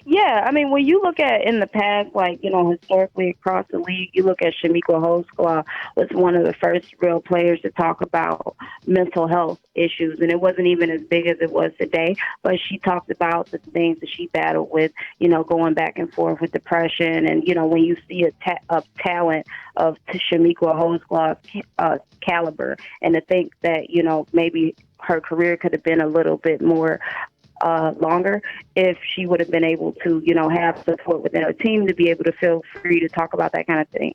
Yeah, I mean, when you look at in the past, historically across the league, you look at Shamika Holdsclaw was one of the first real players to talk about mental health issues, and it wasn't even as big as it was today, but she talked about the things that she battled with, going back and forth with depression, and, when you see a talent of Shamika Holdsclaw's caliber, and to think that, maybe her career could have been a little bit more longer if she would have been able to, have support within her team to be able to feel free to talk about that kind of thing.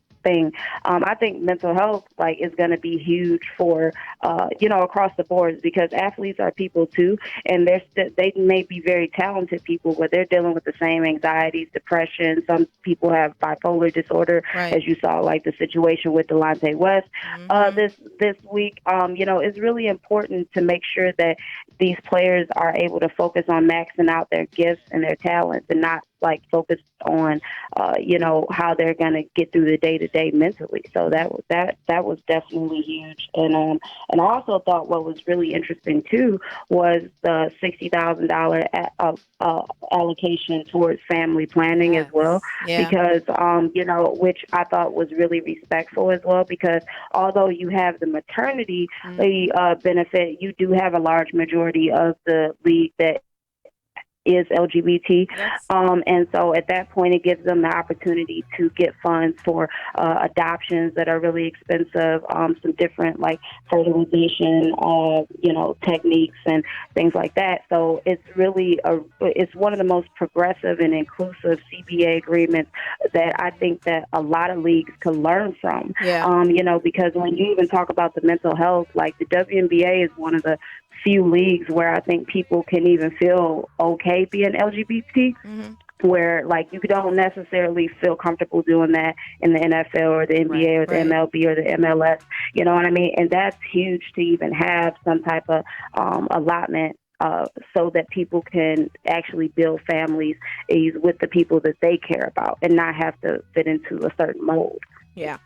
I think mental health is going to be huge for across the board, because athletes are people too, and they may be very talented people, but they're dealing with the same anxieties, depression. Some people have bipolar disorder, as you saw, like the situation with Delonte West this week. It's really important to make sure that these players are able to focus on maxing out their gifts and their talents, and not focused on how they're going to get through the day-to-day mentally. So that was definitely huge. And I also thought what was really interesting too was the $60,000 allocation towards family planning as well, because which I thought was really respectful as well, because although you have the maternity benefit, you do have a large majority of the league that is LGBT. And so at that point, it gives them the opportunity to get funds for adoptions that are really expensive, some different fertilization, techniques and things like that. So it's really it's one of the most progressive and inclusive CBA agreements that I think that a lot of leagues could learn from. Because when you even talk about the mental health, the WNBA is one of the few leagues where I think people can even feel okay being LGBT, where you don't necessarily feel comfortable doing that in the NFL or the NBA or the MLB or the MLS. You know what I mean? And that's huge to even have some type of allotment so that people can actually build families with the people that they care about and not have to fit into a certain mold. Yeah.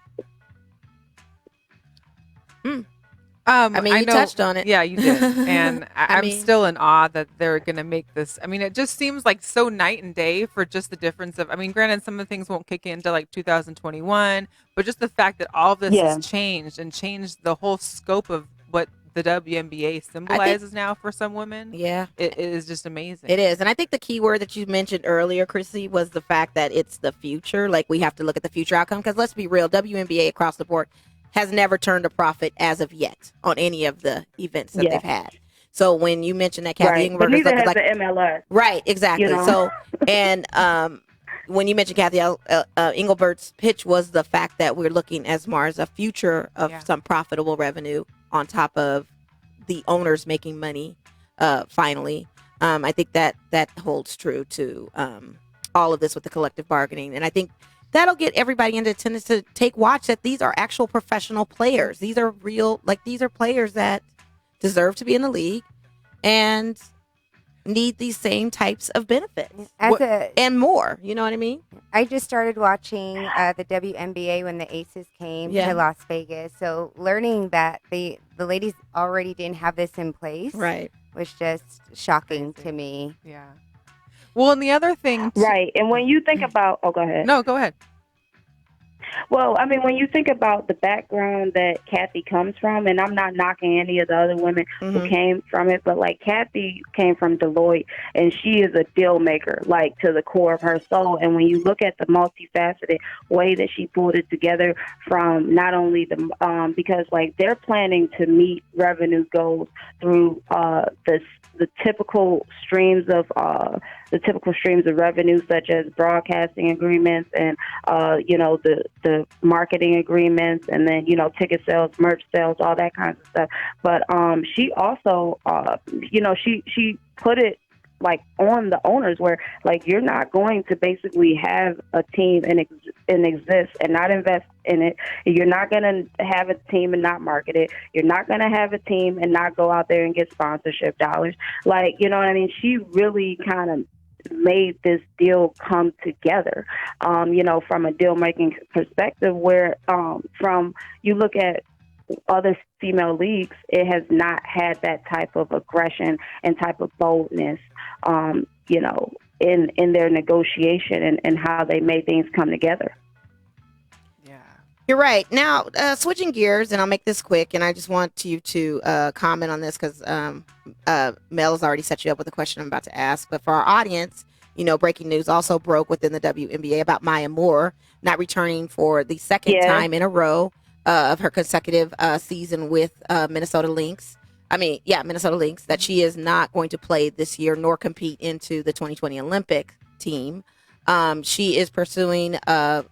I you touched on it. Yeah, you did. And I'm still in awe that they're going to make this. I mean, it just seems like so night and day for just the difference of, I mean, granted, some of the things won't kick in until like 2021, but just the fact that all of this has changed and changed the whole scope of what the WNBA symbolizes now for some women. Yeah. It is just amazing. It is. And I think the key word that you mentioned earlier, Chrissy, was the fact that it's the future. Like, we have to look at the future outcome, because let's be real, WNBA across the board has never turned a profit as of yet on any of the events that they've had. So when you mentioned that Kathy Engelbert, but neither has the MLS. Right, exactly. You know? So, and when you mentioned Kathy Engelbert's pitch was the fact that we're looking as far as a future of some profitable revenue on top of the owners making money. Finally, I think that holds true to all of this with the collective bargaining, and I think that'll get everybody into attendance to take watch that these are actual professional players. These are real, like, these are players that deserve to be in the league and need these same types of benefits and more. You know what I mean? I just started watching the WNBA when the Aces came to Las Vegas. So learning that the ladies already didn't have this in place was just shocking to me. Yeah. Well, and the other thing... Right. And when you think about... Oh, go ahead. No, go ahead. Well, I mean, when you think about the background that Kathy comes from, and I'm not knocking any of the other women who came from it, but, like, Kathy came from Deloitte, and she is a deal maker, like, to the core of her soul. And when you look at the multifaceted way that she pulled it together from not only the... because, like, they're planning to meet revenue goals through the typical streams of revenue, such as broadcasting agreements and the marketing agreements, and then ticket sales, merch sales, all that kind of stuff. But she also she put it like on the owners, where like you're not going to basically have a team and exist and not invest in it. You're not going to have a team and not market it. You're not going to have a team and not go out there and get sponsorship dollars. Like, you know what I mean? She really kind of made this deal come together, from a deal making perspective, where from you look at other female leagues, it has not had that type of aggression and type of boldness, in their negotiation and how they made things come together. Yeah, you're right. Now, switching gears, and I'll make this quick, and I just want you to comment on this because Mel has already set you up with a question I'm about to ask. But for our audience, breaking news also broke within the WNBA about Maya Moore not returning for the second time in a row of her consecutive season with Minnesota Lynx. Minnesota Lynx, that she is not going to play this year nor compete into the 2020 Olympic team. She is pursuing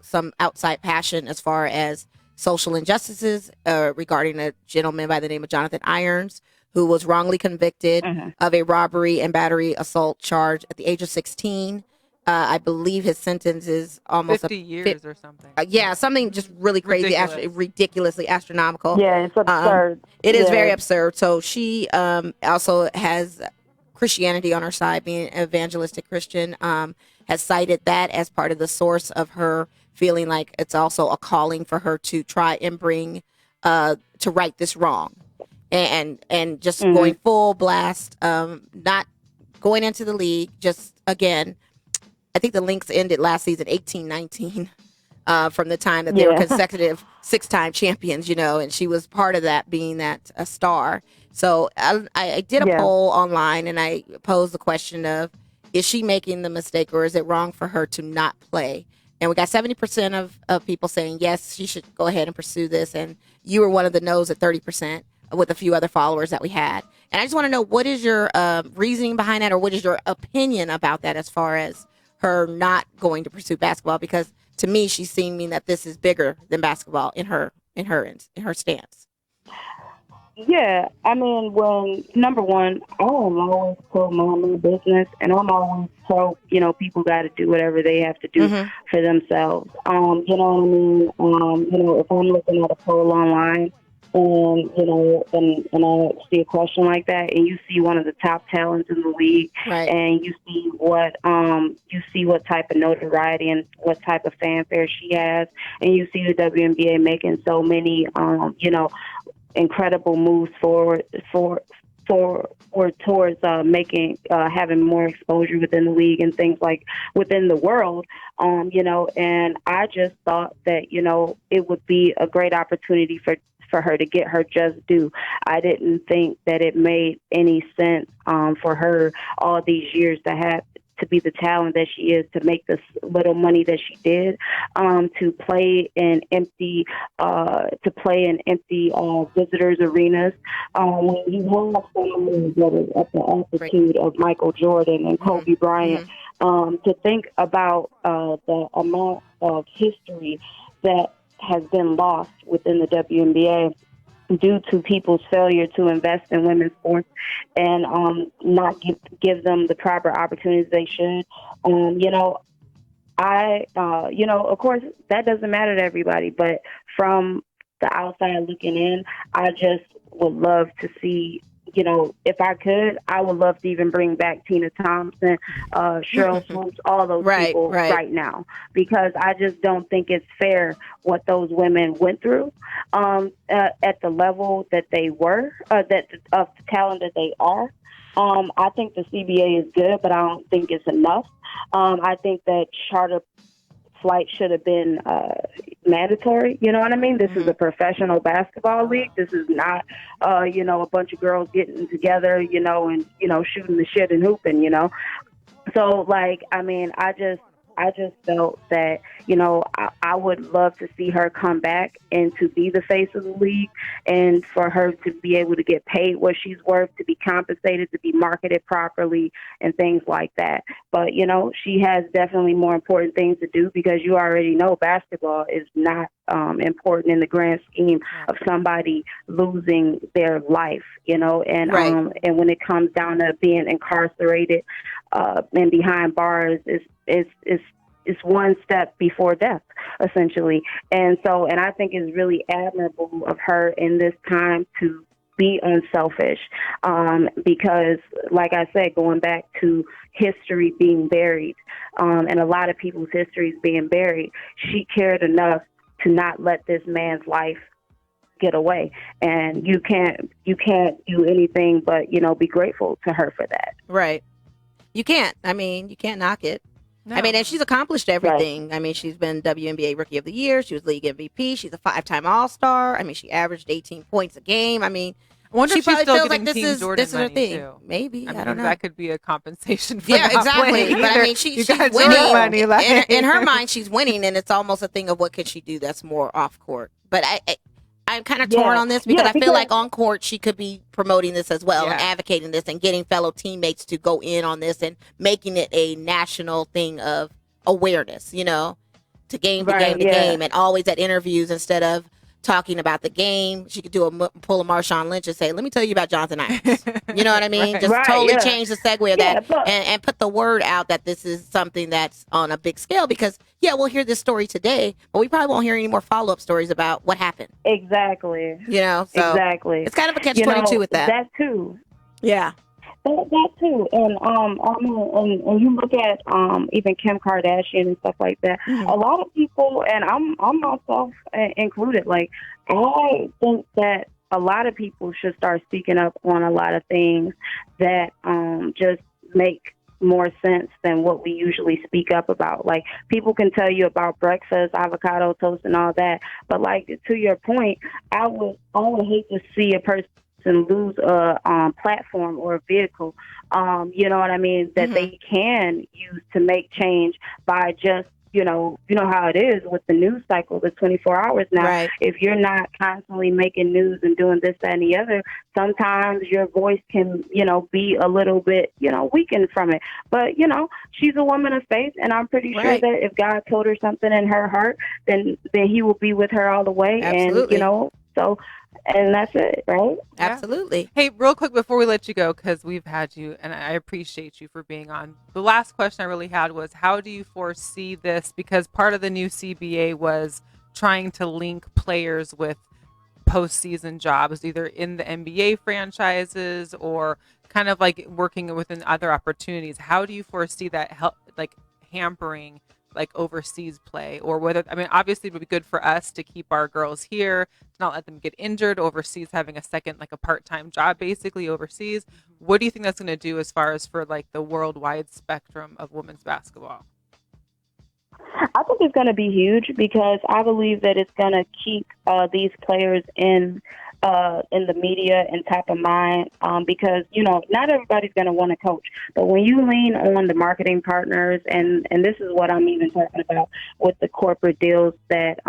some outside passion as far as social injustices regarding a gentleman by the name of Jonathan Irons, who was wrongly convicted of a robbery and battery assault charge at the age of 16. I believe his sentence is almost 50 years or something. Something just really crazy, ridiculously astronomical. Yeah, it's absurd. It is very absurd. So she also has Christianity on her side, being an evangelistic Christian, has cited that as part of the source of her feeling like it's also a calling for her to try and bring to right this wrong. And just going full blast, not going into the league, just again, I think the Lynx ended last season 18-19 from the time that they were consecutive 6-time champions, and she was part of that, being that a star. So I did a poll online, and I posed the question of, is she making the mistake, or is it wrong for her to not play? And we got 70% of people saying, yes, she should go ahead and pursue this. And you were one of the no's at 30%. With a few other followers that we had. And I just want to know, what is your reasoning behind that, or what is your opinion about that as far as her not going to pursue basketball? Because to me, she's seeming that this is bigger than basketball in her stance. Yeah, I mean, number one, I'm always pro mama business, and I'm always pro, people got to do whatever they have to do for themselves. You know what I mean? If I'm looking at a poll online, and I see a question like that, and you see one of the top talents in the league, and you see what type of notoriety and what type of fanfare she has, and you see the WNBA making so many incredible moves forward towards having more exposure within the league and things like within the world, and I just thought that it would be a great opportunity for her to get her just due. I didn't think that it made any sense for her all these years to be the talent that she is, to make this little money that she did, to play in empty visitors arenas. When you have someone that is at the altitude of Michael Jordan and Kobe Bryant, to think about the amount of history that has been lost within the WNBA due to people's failure to invest in women's sports and not give them the proper opportunities they should. Of course, that doesn't matter to everybody, but from the outside looking in, I just would love to see, if I could, I would love to even bring back Tina Thompson, Cheryl Swoops, all those people right now, because I just don't think it's fair what those women went through at the level that they were, of the talent that they are. I think the CBA is good, but I don't think it's enough. I think that charter flight should have been mandatory. You know what I mean? This is a professional basketball league. This is not, a bunch of girls getting together, and, shooting the shit and hooping, So, I just felt that, I would love to see her come back and to be the face of the league, and for her to be able to get paid what she's worth, to be compensated, to be marketed properly, and things like that. But, she has definitely more important things to do, because you already know basketball is not important in the grand scheme of somebody losing their life, and when it comes down to being incarcerated and behind bars, it's one step before death, essentially. And I think it's really admirable of her in this time to be unselfish, because, like I said, going back to history being buried, and a lot of people's histories being buried, she cared enough to not let this man's life get away. And you can't do anything but, be grateful to her for that. Right. You can't. You can't knock it. No. And she's accomplished everything. Right. She's been WNBA Rookie of the Year. She was league MVP. She's a 5-time All-Star. She averaged 18 points a game. I wonder if she probably still feels like Team Jordan this is her thing. Too. Maybe. I don't know. That could be a compensation for exactly. But she's winning. Money, in her mind, she's winning, and it's almost a thing of what could she do that's more off court. But I'm kind of torn on this, because I feel like on court she could be promoting this as well, and advocating this and getting fellow teammates to go in on this and making it a national thing of awareness, to game to game, and always at interviews, instead of talking about the game, she could pull a Marshawn Lynch and say, let me tell you about Jonathan Irons. You know what I mean? Just totally change the segue of that, and put the word out that this is something that's on a big scale, because we'll hear this story today, but we probably won't hear any more follow-up stories about what happened. Exactly. So exactly. it's kind of a catch-22 with that. That too. Yeah. That too, and you look at even Kim Kardashian and stuff like that. A lot of people, and I'm myself included, like, I think that a lot of people should start speaking up on a lot of things that just make more sense than what we usually speak up about. Like, people can tell you about breakfast, avocado toast, and all that, but, like, to your point, I would hate to see a person lose a platform or a vehicle, you know what I mean, that they can use to make change by just, you know how it is with the news cycle, the 24 hours now. Right. If you're not constantly making news and doing this, that, and the other, sometimes your voice can, be a little bit, weakened from it. But, she's a woman of faith, and I'm pretty sure that if God told her something in her heart, then he will be with her all the way. Absolutely. And, and that's it, right? Absolutely. Hey, real quick before we let you go, because we've had you, and I appreciate you for being on. The last question I really had was, how do you foresee this? Because part of the new CBA was trying to link players with postseason jobs, either in the NBA franchises or kind of like working within other opportunities. How do you foresee that hampering overseas play, or whether, I mean, obviously it would be good for us to keep our girls here, to not let them get injured overseas, having a second, a part-time job basically overseas. What do you think that's going to do as far as for the worldwide spectrum of women's basketball? I think it's going to be huge because I believe that it's going to keep these players in the media and top of mind because, not everybody's going to want to coach. But when you lean on the marketing partners, and this is what I'm even talking about with the corporate deals that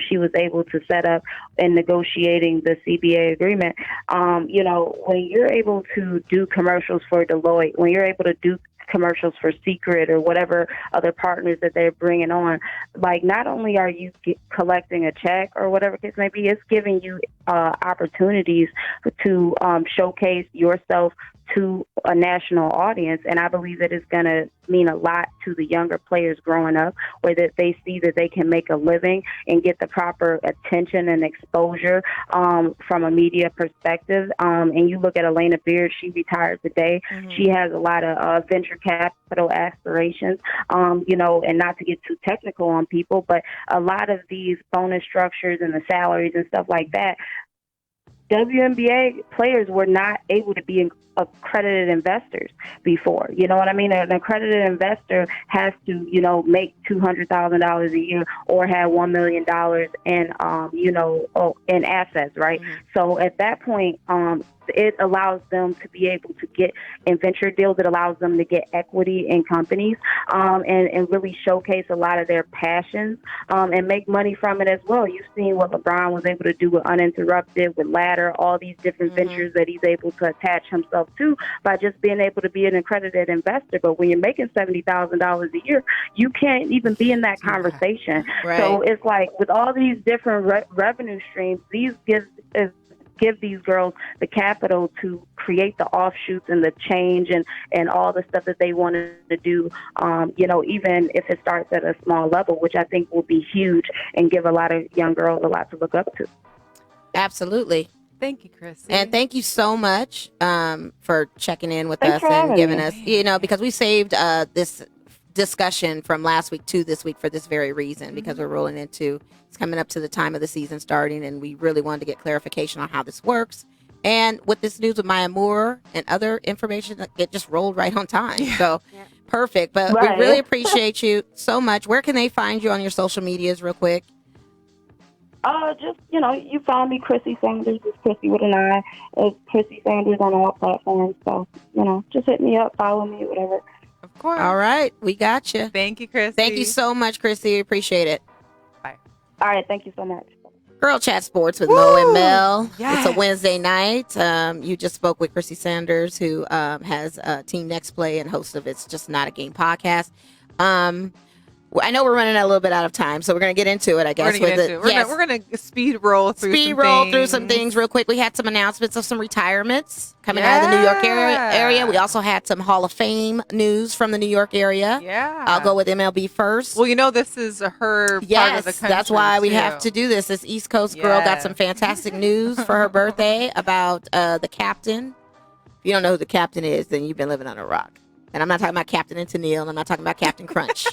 she was able to set up in negotiating the CBA agreement, when you're able to do commercials for Deloitte, when you're able to do commercials for Secret or whatever other partners that they're bringing on, not only are you collecting a check or whatever case may be, it's giving you opportunities to showcase yourself to a national audience. And I believe that it's going to mean a lot to the younger players growing up, where that they see that they can make a living and get the proper attention and exposure from a media perspective. And you look at Elena Beard, she retired today. Mm-hmm. She has a lot of venture capital aspirations, and not to get too technical on people, but a lot of these bonus structures and the salaries and stuff like that, WNBA players were not able to be accredited investors before. You know what I mean? An accredited investor has to, make $200,000 a year or have $1 million in assets, right? Mm-hmm. So at that point, it allows them to be able to get in venture deals. It allows them to get equity in companies and really showcase a lot of their passions and make money from it as well. You've seen what LeBron was able to do with Uninterrupted, with Ladder, all these different mm-hmm. ventures that he's able to attach himself to by just being able to be an accredited investor. But when you're making $70,000 a year, you can't even be in that conversation. Right. So it's with all these different revenue streams, these give these girls the capital to create the offshoots and the change and all the stuff that they wanted to do, even if it starts at a small level, which I think will be huge and give a lot of young girls a lot to look up to. Absolutely. Thank you, Chrissi. And thank you so much for checking in with us and giving us, because we saved this discussion from last week to this week for this very reason, because we're rolling into, it's coming up to the time of the season starting, and we really wanted to get clarification on how this works. And with this news with Maya Moore and other information, it just rolled right on time. Yeah. So perfect. But we really appreciate you so much. Where can they find you on your social medias real quick? You find me Chrissi Sanders. It's Chrissi with an I. It's Chrissi Sanders on all platforms. So, just hit me up, follow me, whatever. Of course. All right. We got you. Thank you, Chrissi. Thank you so much, Chrissi. Appreciate it. Bye. All right. Thank you so much. Girl Chat Sports with Mo and Mel. Yes. It's a Wednesday night. You just spoke with Chrissi Sanders, who has Team Next Play and host of It's Just Not a Game podcast. I know we're running a little bit out of time, so we're going to get into it, I guess. We're going to speed roll through some things real quick. We had some announcements of some retirements coming out of the New York area. We also had some Hall of Fame news from the New York area. Yeah. I'll go with MLB first. Well, this is her part of the country. That's why we have to do this. This East Coast girl got some fantastic news for her birthday about the captain. If you don't know who the captain is, then you've been living on a rock. And I'm not talking about Captain Tennille. I'm not talking about Captain Crunch.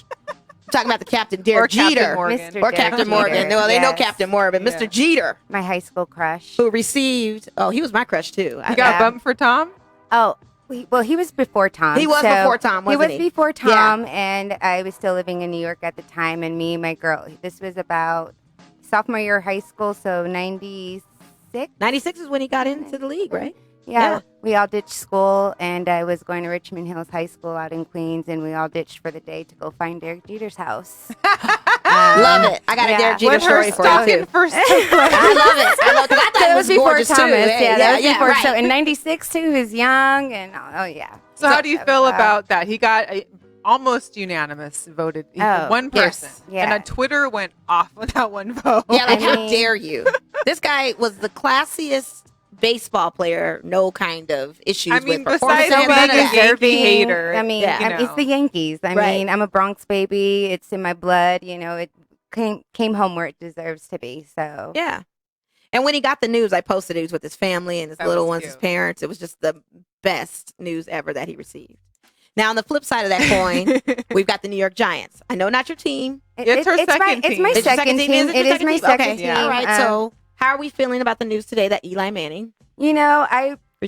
I'm talking about the Captain Derek Jeter. Or Captain Morgan. No, they know Captain Morgan, but Mr. Jeter. My high school crush. Who received, he was my crush too. You got bumped for Tom? Oh, he was before Tom. He was before Tom, wasn't he? He was before Tom, and I was still living in New York at the time, and me and my girl, this was about sophomore year of high school, so 96? 96 is when he got into the league, right? Yeah, we all ditched school, and I was going to Richmond Hills High School out in Queens, and we all ditched for the day to go find Derek Jeter's house. Love it. I got a Derek Jeter story for you, too. I love it. I thought it was before Thomas. That was before. Right. So in 96, too, he was young, and So how do you feel about that? He got almost unanimous voted. One person. Yes. And Twitter went off with that one vote. Yeah, how dare you? This guy was the classiest baseball player, no kind of issues with performance. Besides being a Yankee hater. It's the Yankees. I mean, I'm a Bronx baby. It's in my blood. It came home where it deserves to be. So yeah. And when he got the news, I posted it. He was with his family and his little ones, his parents. It was just the best news ever that he received. Now, on the flip side of that coin, we've got the New York Giants. I know not your team. It's her second team. It's my second team. It is my second team. All right. So, how are we feeling about the news today that Eli Manning?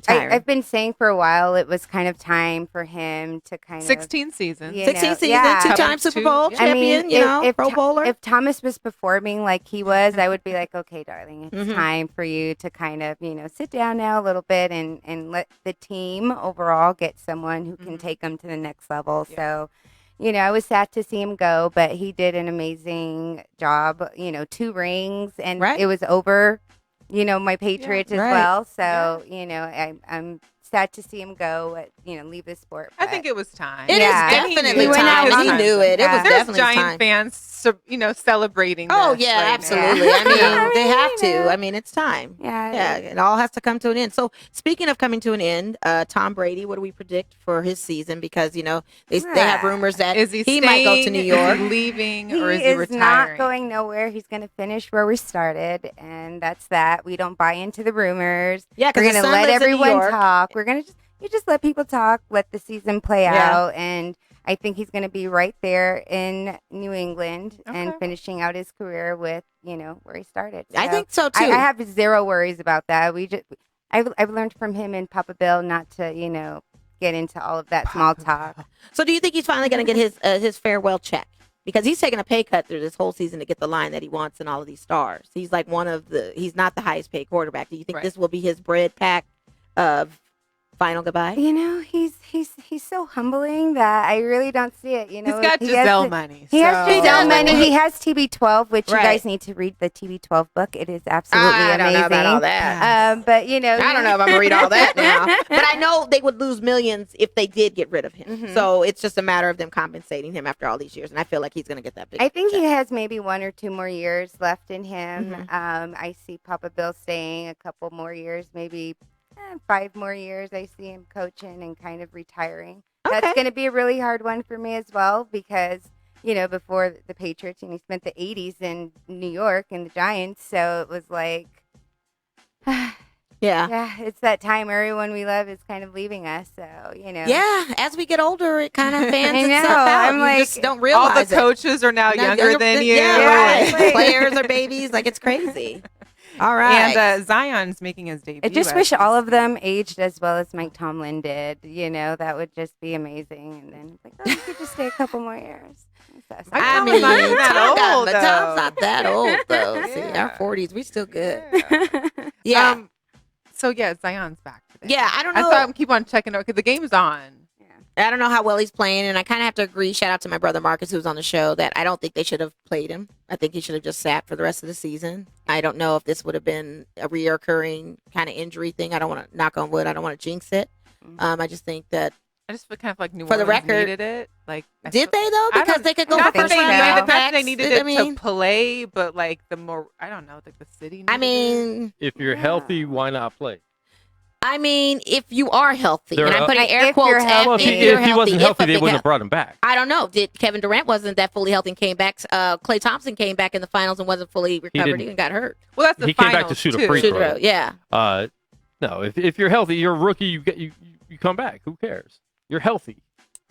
I've been saying for a while it was kind of time for him to 16 seasons. 16 seasons, 2-time Super Bowl champion, Pro Bowler. If Thomas was performing like he was, I would be like, okay, darling, it's time for you to kind of, sit down now a little bit and let the team overall get someone who can take them to the next level. Yeah. So, I was sad to see him go, but he did an amazing job, 2 rings, and it was over. My Patriots as well. So, I'm sad to see him go, leave the sport. I think it was time. It is definitely time. He knew it. It was definitely time. There's Giant fans, celebrating this. Oh, yeah, absolutely. I mean, they have to. I mean, it's time. Yeah, it all has to come to an end. So, speaking of coming to an end, Tom Brady, what do we predict for his season? Because, they have rumors that he might go to New York. Is he leaving, or is he retiring? He's not going nowhere. He's going to finish where we started, and that's that. We don't buy into the rumors. Yeah, we're going to let everyone talk. We're going to just let people talk, let the season play out, and I think he's going to be right there in New England and finishing out his career with, where he started. So I think so too. I have zero worries about that. I've learned from him and Papa Bill not to, get into all of that small talk. So do you think he's finally going to get his farewell check? Because he's taking a pay cut through this whole season to get the line that he wants and all of these stars. He's like he's not the highest paid quarterback. Do you think this will be his bread pack of final goodbye? He's so humbling that I really don't see it. He's got Giselle money. He has Giselle money. He has TB12, which you guys need to read the TB12 book. It is absolutely amazing. I don't know about all that. But I don't know if I'm gonna read all that now. But I know they would lose millions if they did get rid of him. Mm-hmm. So it's just a matter of them compensating him after all these years, and I feel like he's gonna get that big. I think he has maybe 1 or 2 more years left in him. Mm-hmm. I see Papa Bill staying a couple more years, maybe 5 more years. I see him coaching and kind of retiring. Okay. That's going to be a really hard one for me as well because, before the Patriots, he spent the 80s in New York and the Giants. So it was like, it's that time everyone we love is kind of leaving us. So, Yeah, as we get older, it kind of fans itself out. I'm like, just don't realize all the coaches are now younger than you. Yeah, right. Players are babies. Like, it's crazy. All right. And Zion's making his debut. I just wish all of them aged as well as Mike Tomlin did. That would just be amazing. And then you could just stay a couple more years. I mean, Tom's not that old, though. See, our 40s, we still good. Yeah. So, Zion's back today. Yeah, I don't know. I thought I'd keep on checking out because the game's on. I don't know how well he's playing, and I kind of have to agree. Shout out to my brother Marcus, who's on the show, that I don't think they should have played him. I think he should have just sat for the rest of the season. I don't know if this would have been a reoccurring kind of injury thing. I don't want to knock on wood. I don't want to jinx it. I just think that I just feel kind of like New for Orleans the record, needed it. Like, did they though? Because they could go not for first round. Not that they needed it to play, but like the more I don't know, like the city. I mean, if you're healthy, why not play? I mean, if you are healthy, and I'm putting air quotes at if he wasn't healthy, they wouldn't have brought him back. I don't know. Did Kevin Durant wasn't that fully healthy and came back? Klay Thompson came back in the finals and wasn't fully recovered and got hurt. Well, that's the finals. He came back to shoot a free throw. Yeah. No, if you're healthy, you're a rookie. You come back. Who cares? You're healthy.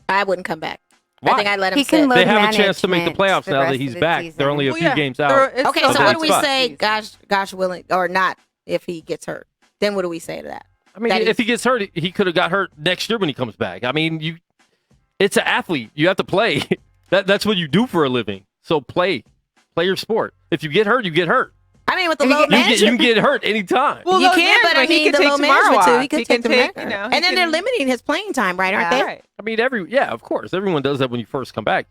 I wouldn't come back. Why? I think I'd let him sit. They have a chance to make the playoffs now that he's back. They're only a few games out. Okay, so what do we say? Gosh willing or not if he gets hurt? Then what do we say to that? I mean, if he gets hurt, he could have got hurt next year when he comes back. I mean, it's an athlete. You have to play. That's what you do for a living. So play your sport. If you get hurt, you get hurt. I mean, with the low management, you can get hurt anytime. Well, you can, but I mean, the low management too. He could take them back. And then they're limiting his playing time, right? Aren't they? Right. I mean, of course, everyone does that when you first come back.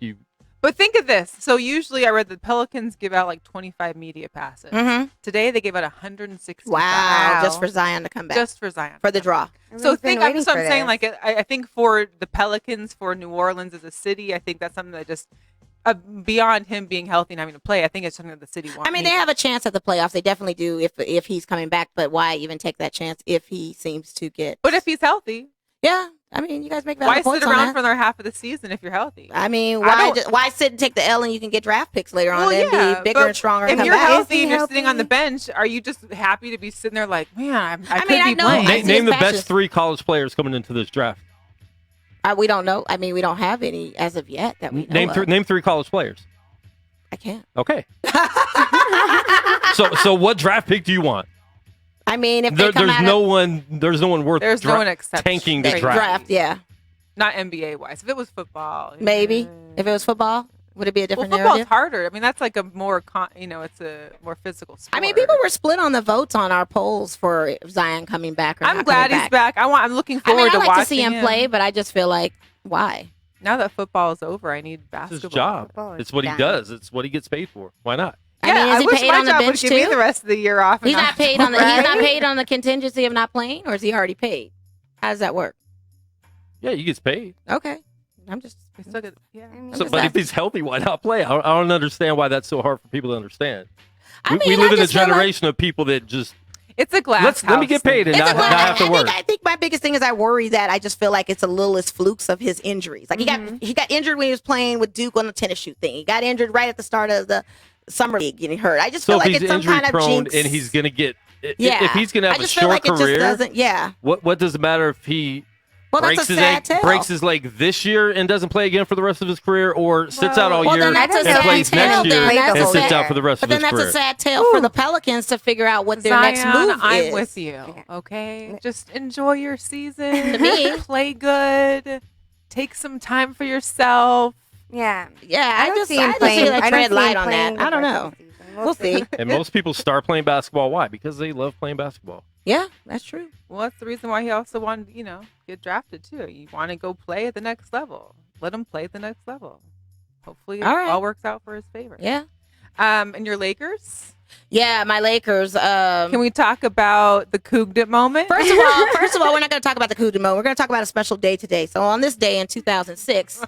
But think of this. So usually I read the Pelicans give out like 25 media passes. Mm-hmm. Today they gave out 165. Wow. Just for Zion to come back. Just for Zion. For the draw. So I'm saying, like, I think for the Pelicans, for New Orleans as a city, I think that's something that just, beyond him being healthy and having to play, I think it's something that the city wants. I mean, they have a chance at the playoffs. They definitely do if he's coming back. But why even take that chance if he seems to get... But if he's healthy... Yeah. I mean, you guys make valid points. Why sit around for another half of the season if you're healthy? I mean, why sit and take the L and you can get draft picks later on and be bigger and stronger? If you're healthy and you're sitting on the bench, are you just happy to be sitting there like, man, I could be playing? Name the best 3 college players coming into this draft. We don't know. I mean, we don't have any as of yet that we know Name 3 college players. I can't. Okay. So what draft pick do you want? I mean, if there's no one worth tanking the draft. Yeah, not NBA wise. If it was football, maybe. If it was football, would it be a different football's narrative? Harder. I mean, that's like a more it's a more physical sport. I mean, people were split on the votes on our polls for Zion coming back. I'm glad he's back. I'm looking forward to watching to see him play, but I just feel like why? Now that football is over, I need basketball. It's his job. It's what he does. It's what he gets paid for. Why not? I mean, is he paid on the bench too? Give me the rest of the year off. He's not paid on the. He's not paid on the contingency of not playing, or is he already paid? How does that work? Yeah, he gets paid. Okay, I'm just. But if he's healthy, why not play? I don't understand why that's so hard for people to understand. We I live in a generation of people that just. It's a glass house. Let me get paid and not have to work. I think my biggest thing is I worry that I just feel like it's a littlest flukes of his injuries. Like he got injured when he was playing with Duke on the tennis shoot thing. He got injured right at the start of the summer league getting hurt. I just feel like it's some kind of jinx. And he's gonna get if he's gonna have a short career. What does it matter if he breaks his leg this year and doesn't play again for the rest of his career, or sits out all year and plays next year and sits out for the rest of his career? But then that's a sad tale for the Pelicans to figure out what their next move is. I'm with you. Okay, just enjoy your season. To me, play good. Take some time for yourself. Yeah. I just see him playing. I tread light on that. I don't know. We'll see. And most people start playing basketball. Why? Because they love playing basketball. Yeah, that's true. Well, that's the reason why he also wanted, get drafted too. You want to go play at the next level. Let him play at the next level. Hopefully, it all works out for his favor. Yeah. And your Lakers? Yeah, my Lakers. Can we talk about the Cougdit moment? First of all, we're not going to talk about the Cougdit moment. We're going to talk about a special day today. So on this day in 2006,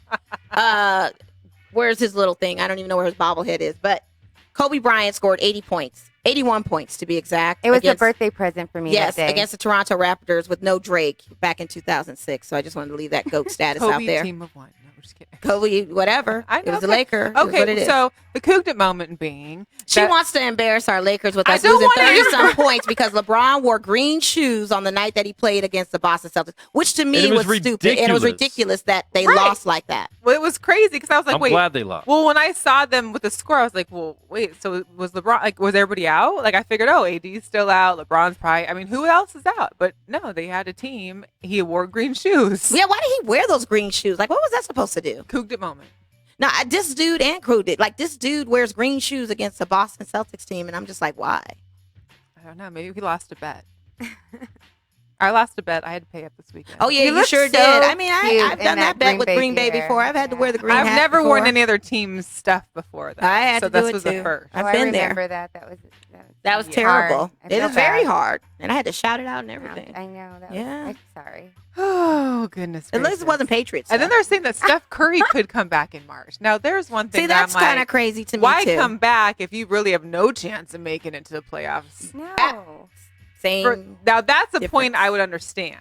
where's his little thing? I don't even know where his bobblehead is, but Kobe Bryant scored 80 points. 81 points to be exact. It was a birthday present for me that day. Yes, against the Toronto Raptors with no Drake back in 2006. So I just wanted to leave that GOAT status out there. Team of one. No, I'm just kidding. Kobe, whatever. It was a Laker. Okay, so the Cougdit moment being she wants to embarrass our Lakers with us losing 30-some points because LeBron wore green shoes on the night that he played against the Boston Celtics, which to me was stupid. And it was ridiculous that they lost like that. Well, it was crazy because I was like, I'm glad they lost. Well, when I saw them with the score, I was like, well, wait, so was LeBron, was everybody out? Like, I figured, AD's still out. LeBron's probably, who else is out? But no, they had a team. He wore green shoes. Yeah, why did he wear those green shoes? Like, what was that supposed to do? Cougdit moment. No, this dude and Cougdit. Like, this dude wears green shoes against the Boston Celtics team, and I'm just like, why? I don't know. Maybe he lost a bet. I lost a bet. I had to pay up this weekend. Oh, yeah, you sure did. I've done that bet with Green Bay before. I've had to wear the green hat. I've never worn any other team's stuff before that. I had to do it, was too. The first. I've been there. I remember that. That was terrible. It was very hard. And I had to shout it out and everything. I know. I'm sorry. Oh, goodness. At least it wasn't Patriots. And then they're saying that Steph Curry could come back in March. Now, there's one thing that's kind of crazy to me, why come back if you really have no chance of making it to the playoffs? No. Now, that's a point I would understand.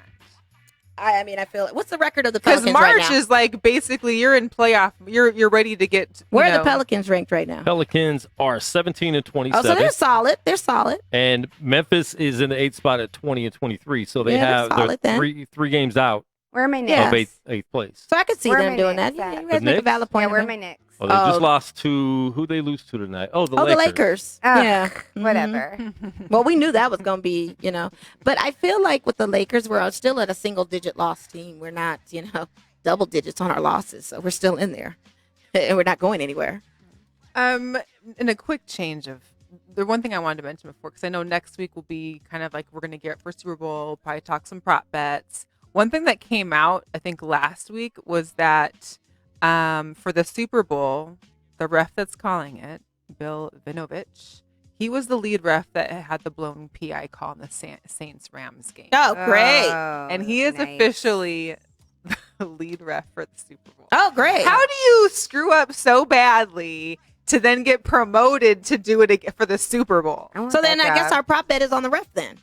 I feel it. What's the record of the Pelicans right now? Because March is like basically you're in playoff. You're ready to get. Where are the Pelicans ranked right now? Pelicans are 17 and 27. Oh, so they're solid. They're solid. And Memphis is in the 8th spot at 20 and 23. So they have three games out. Where are my Knicks? Of eighth place. So I could see them doing that. Yeah, you guys make a valid point. Yeah, where are my Knicks? Oh, they just lost to who they lose to tonight? Oh, the Lakers. Yeah, whatever. Well, we knew that was going to be, But I feel like with the Lakers, we're still at a single-digit loss team. We're not, double digits on our losses, so we're still in there, and we're not going anywhere. In a quick change of the one thing I wanted to mention before, because I know next week will be kind of like we're going to get for Super Bowl, probably talk some prop bets. One thing that came out, I think, last week was that for the Super Bowl, the ref that's calling it, Bill Vinovich, he was the lead ref that had the blown PI call in the Saints-Rams game. Oh, great. And he is officially the lead ref for the Super Bowl. Oh, great. How do you screw up so badly to then get promoted to do it again for the Super Bowl? So then I guess our prop bet is on the ref then.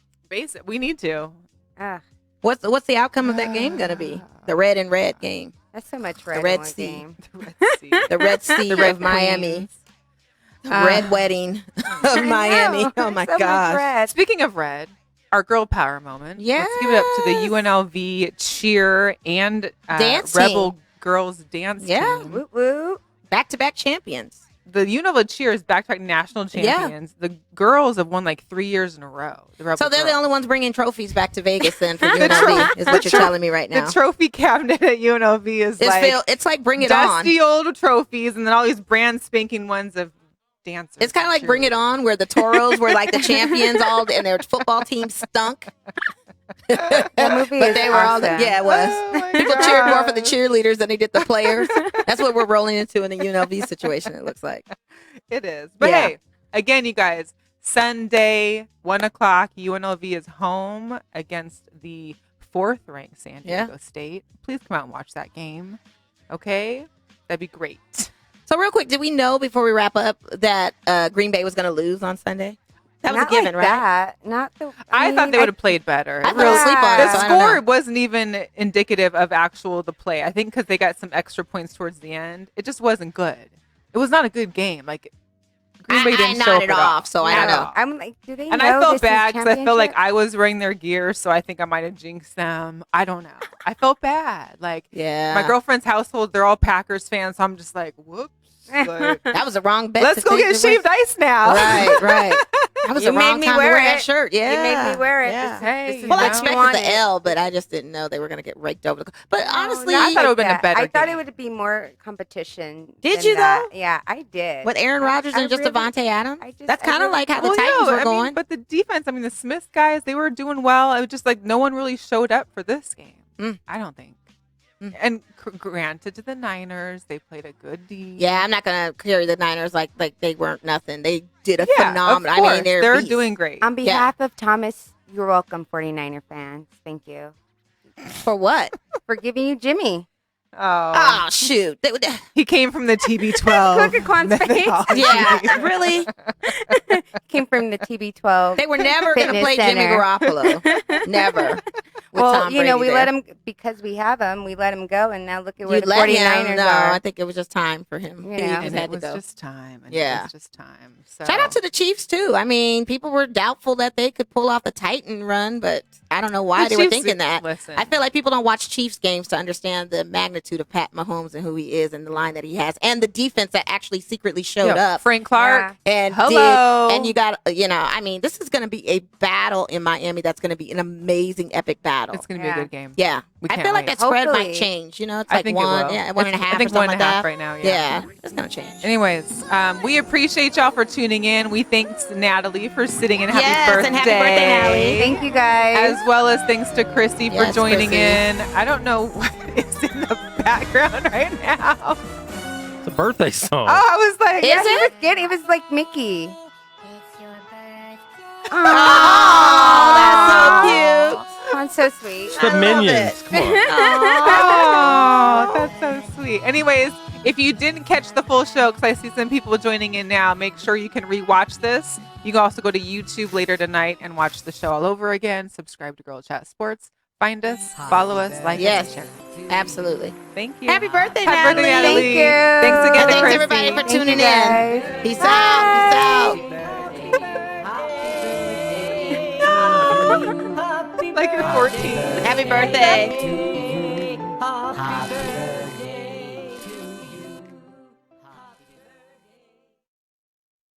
We need to. What's the outcome of that game going to be? The red and red game. That's so much red. The Red Sea. Game. The Red Sea of Miami. Red wedding of Miami. Oh my God. Speaking of red, our girl power moment. Yes. Let's give it up to the UNLV cheer and Rebel girls dance team. Woo woo. Back-to-back champions. The UNLV cheer is back-to-back national champions. The girls have won like 3 years in a row. So they're the only ones bringing trophies back to Vegas then for UNLV is what you're telling me right now. The trophy cabinet at UNLV is it's like Bring It On. Dusty old trophies and then all these brand spanking ones of dancers. It's kind of like Bring It On, where the Toros were like the champions and their football team stunk. That movie but they were awesome. It was. People cheered more for the cheerleaders than they did the players. That's what we're rolling into in the UNLV situation, it looks like. It is. But hey, again, you guys, Sunday, 1 o'clock, UNLV is home against the 4th-ranked San Diego State. Please come out and watch that game. Okay? That'd be great. So real quick, did we know before we wrap up that Green Bay was going to lose on Sunday? That was a given, right? I thought they would have played better. I fell asleep on it. The score wasn't even indicative of the play. I think because they got some extra points towards the end, it just wasn't good. It was not a good game. Like Green Bay didn't show it off, so I don't know. I'm like, do they? And I felt bad because I felt like I was wearing their gear, so I think I might have jinxed them. I don't know. I felt bad. Like, my girlfriend's household, they're all Packers fans, so I'm just like, whoops. Like, that was a wrong bet. Let's go get shaved ice now. Right. That was the wrong time to wear that shirt. Yeah, you made me wear it. Yeah. Hey, I expected the L, but I just didn't know they were going to get raked over. But honestly, I thought it would have been a better I thought game. it would be more competition. Did you though? though? Yeah, I did. With Aaron Rodgers and just Devontae Adams? That's kind of like how the Titans were going. But the defense, the Smith guys, they were doing well. It was just like no one really showed up for this game. I don't think. And granted to the Niners, they played a good D. Yeah, I'm not gonna carry the Niners like they weren't nothing. They did a phenomenal. Of course. They're doing great. On behalf of Thomas, you're welcome, 49er fans. Thank you. For what? For giving you Jimmy. Oh shoot! He came from the TB12. Look at face. Yeah, really? Came from the TB12. They were never going to play Jimmy Garoppolo. Never. Well, we let him, because we have him, we let him go, and now look at where the 49ers are. I think it was just time for him. He just had to go. It was just time. It was just time. So. Shout out to the Chiefs, too. People were doubtful that they could pull off a Titan run, but I don't know why they were thinking that. Listen. I feel like people don't watch Chiefs games to understand the magnitude of Pat Mahomes and who he is and the line that he has and the defense that actually secretly showed up. Frank Clark. And hello. And you got, this is going to be a battle in Miami that's going to be an amazing, epic battle. It's going to be a good game. Yeah. I feel like that spread might change. It's like 1.5 I think or something 1.5 right now. Yeah. It's going to change. Anyways, we appreciate y'all for tuning in. We thank Natalie for sitting in. Happy birthday. And happy birthday, Natalie. Thank you, guys. As well as thanks to Chrissy for joining in. I don't know what is in the background right now. It's a birthday song. Oh, I was like, is it? It was like Mickey. Oh, that's so cute. Oh, so sweet. It's the Minions. Come on. Oh, that's so sweet. Anyways, if you didn't catch the full show, because I see some people joining in now, make sure you can rewatch this. You can also go to YouTube later tonight and watch the show all over again. Subscribe to Girl Chat Sports. Find us, follow us, like us, and share. Absolutely. Thank you. Happy birthday, Natalie. Thank you. Thanks again to Thanks, Chrissy. everybody, for tuning in. Peace out. Peace out. Like you're 14. Happy birthday.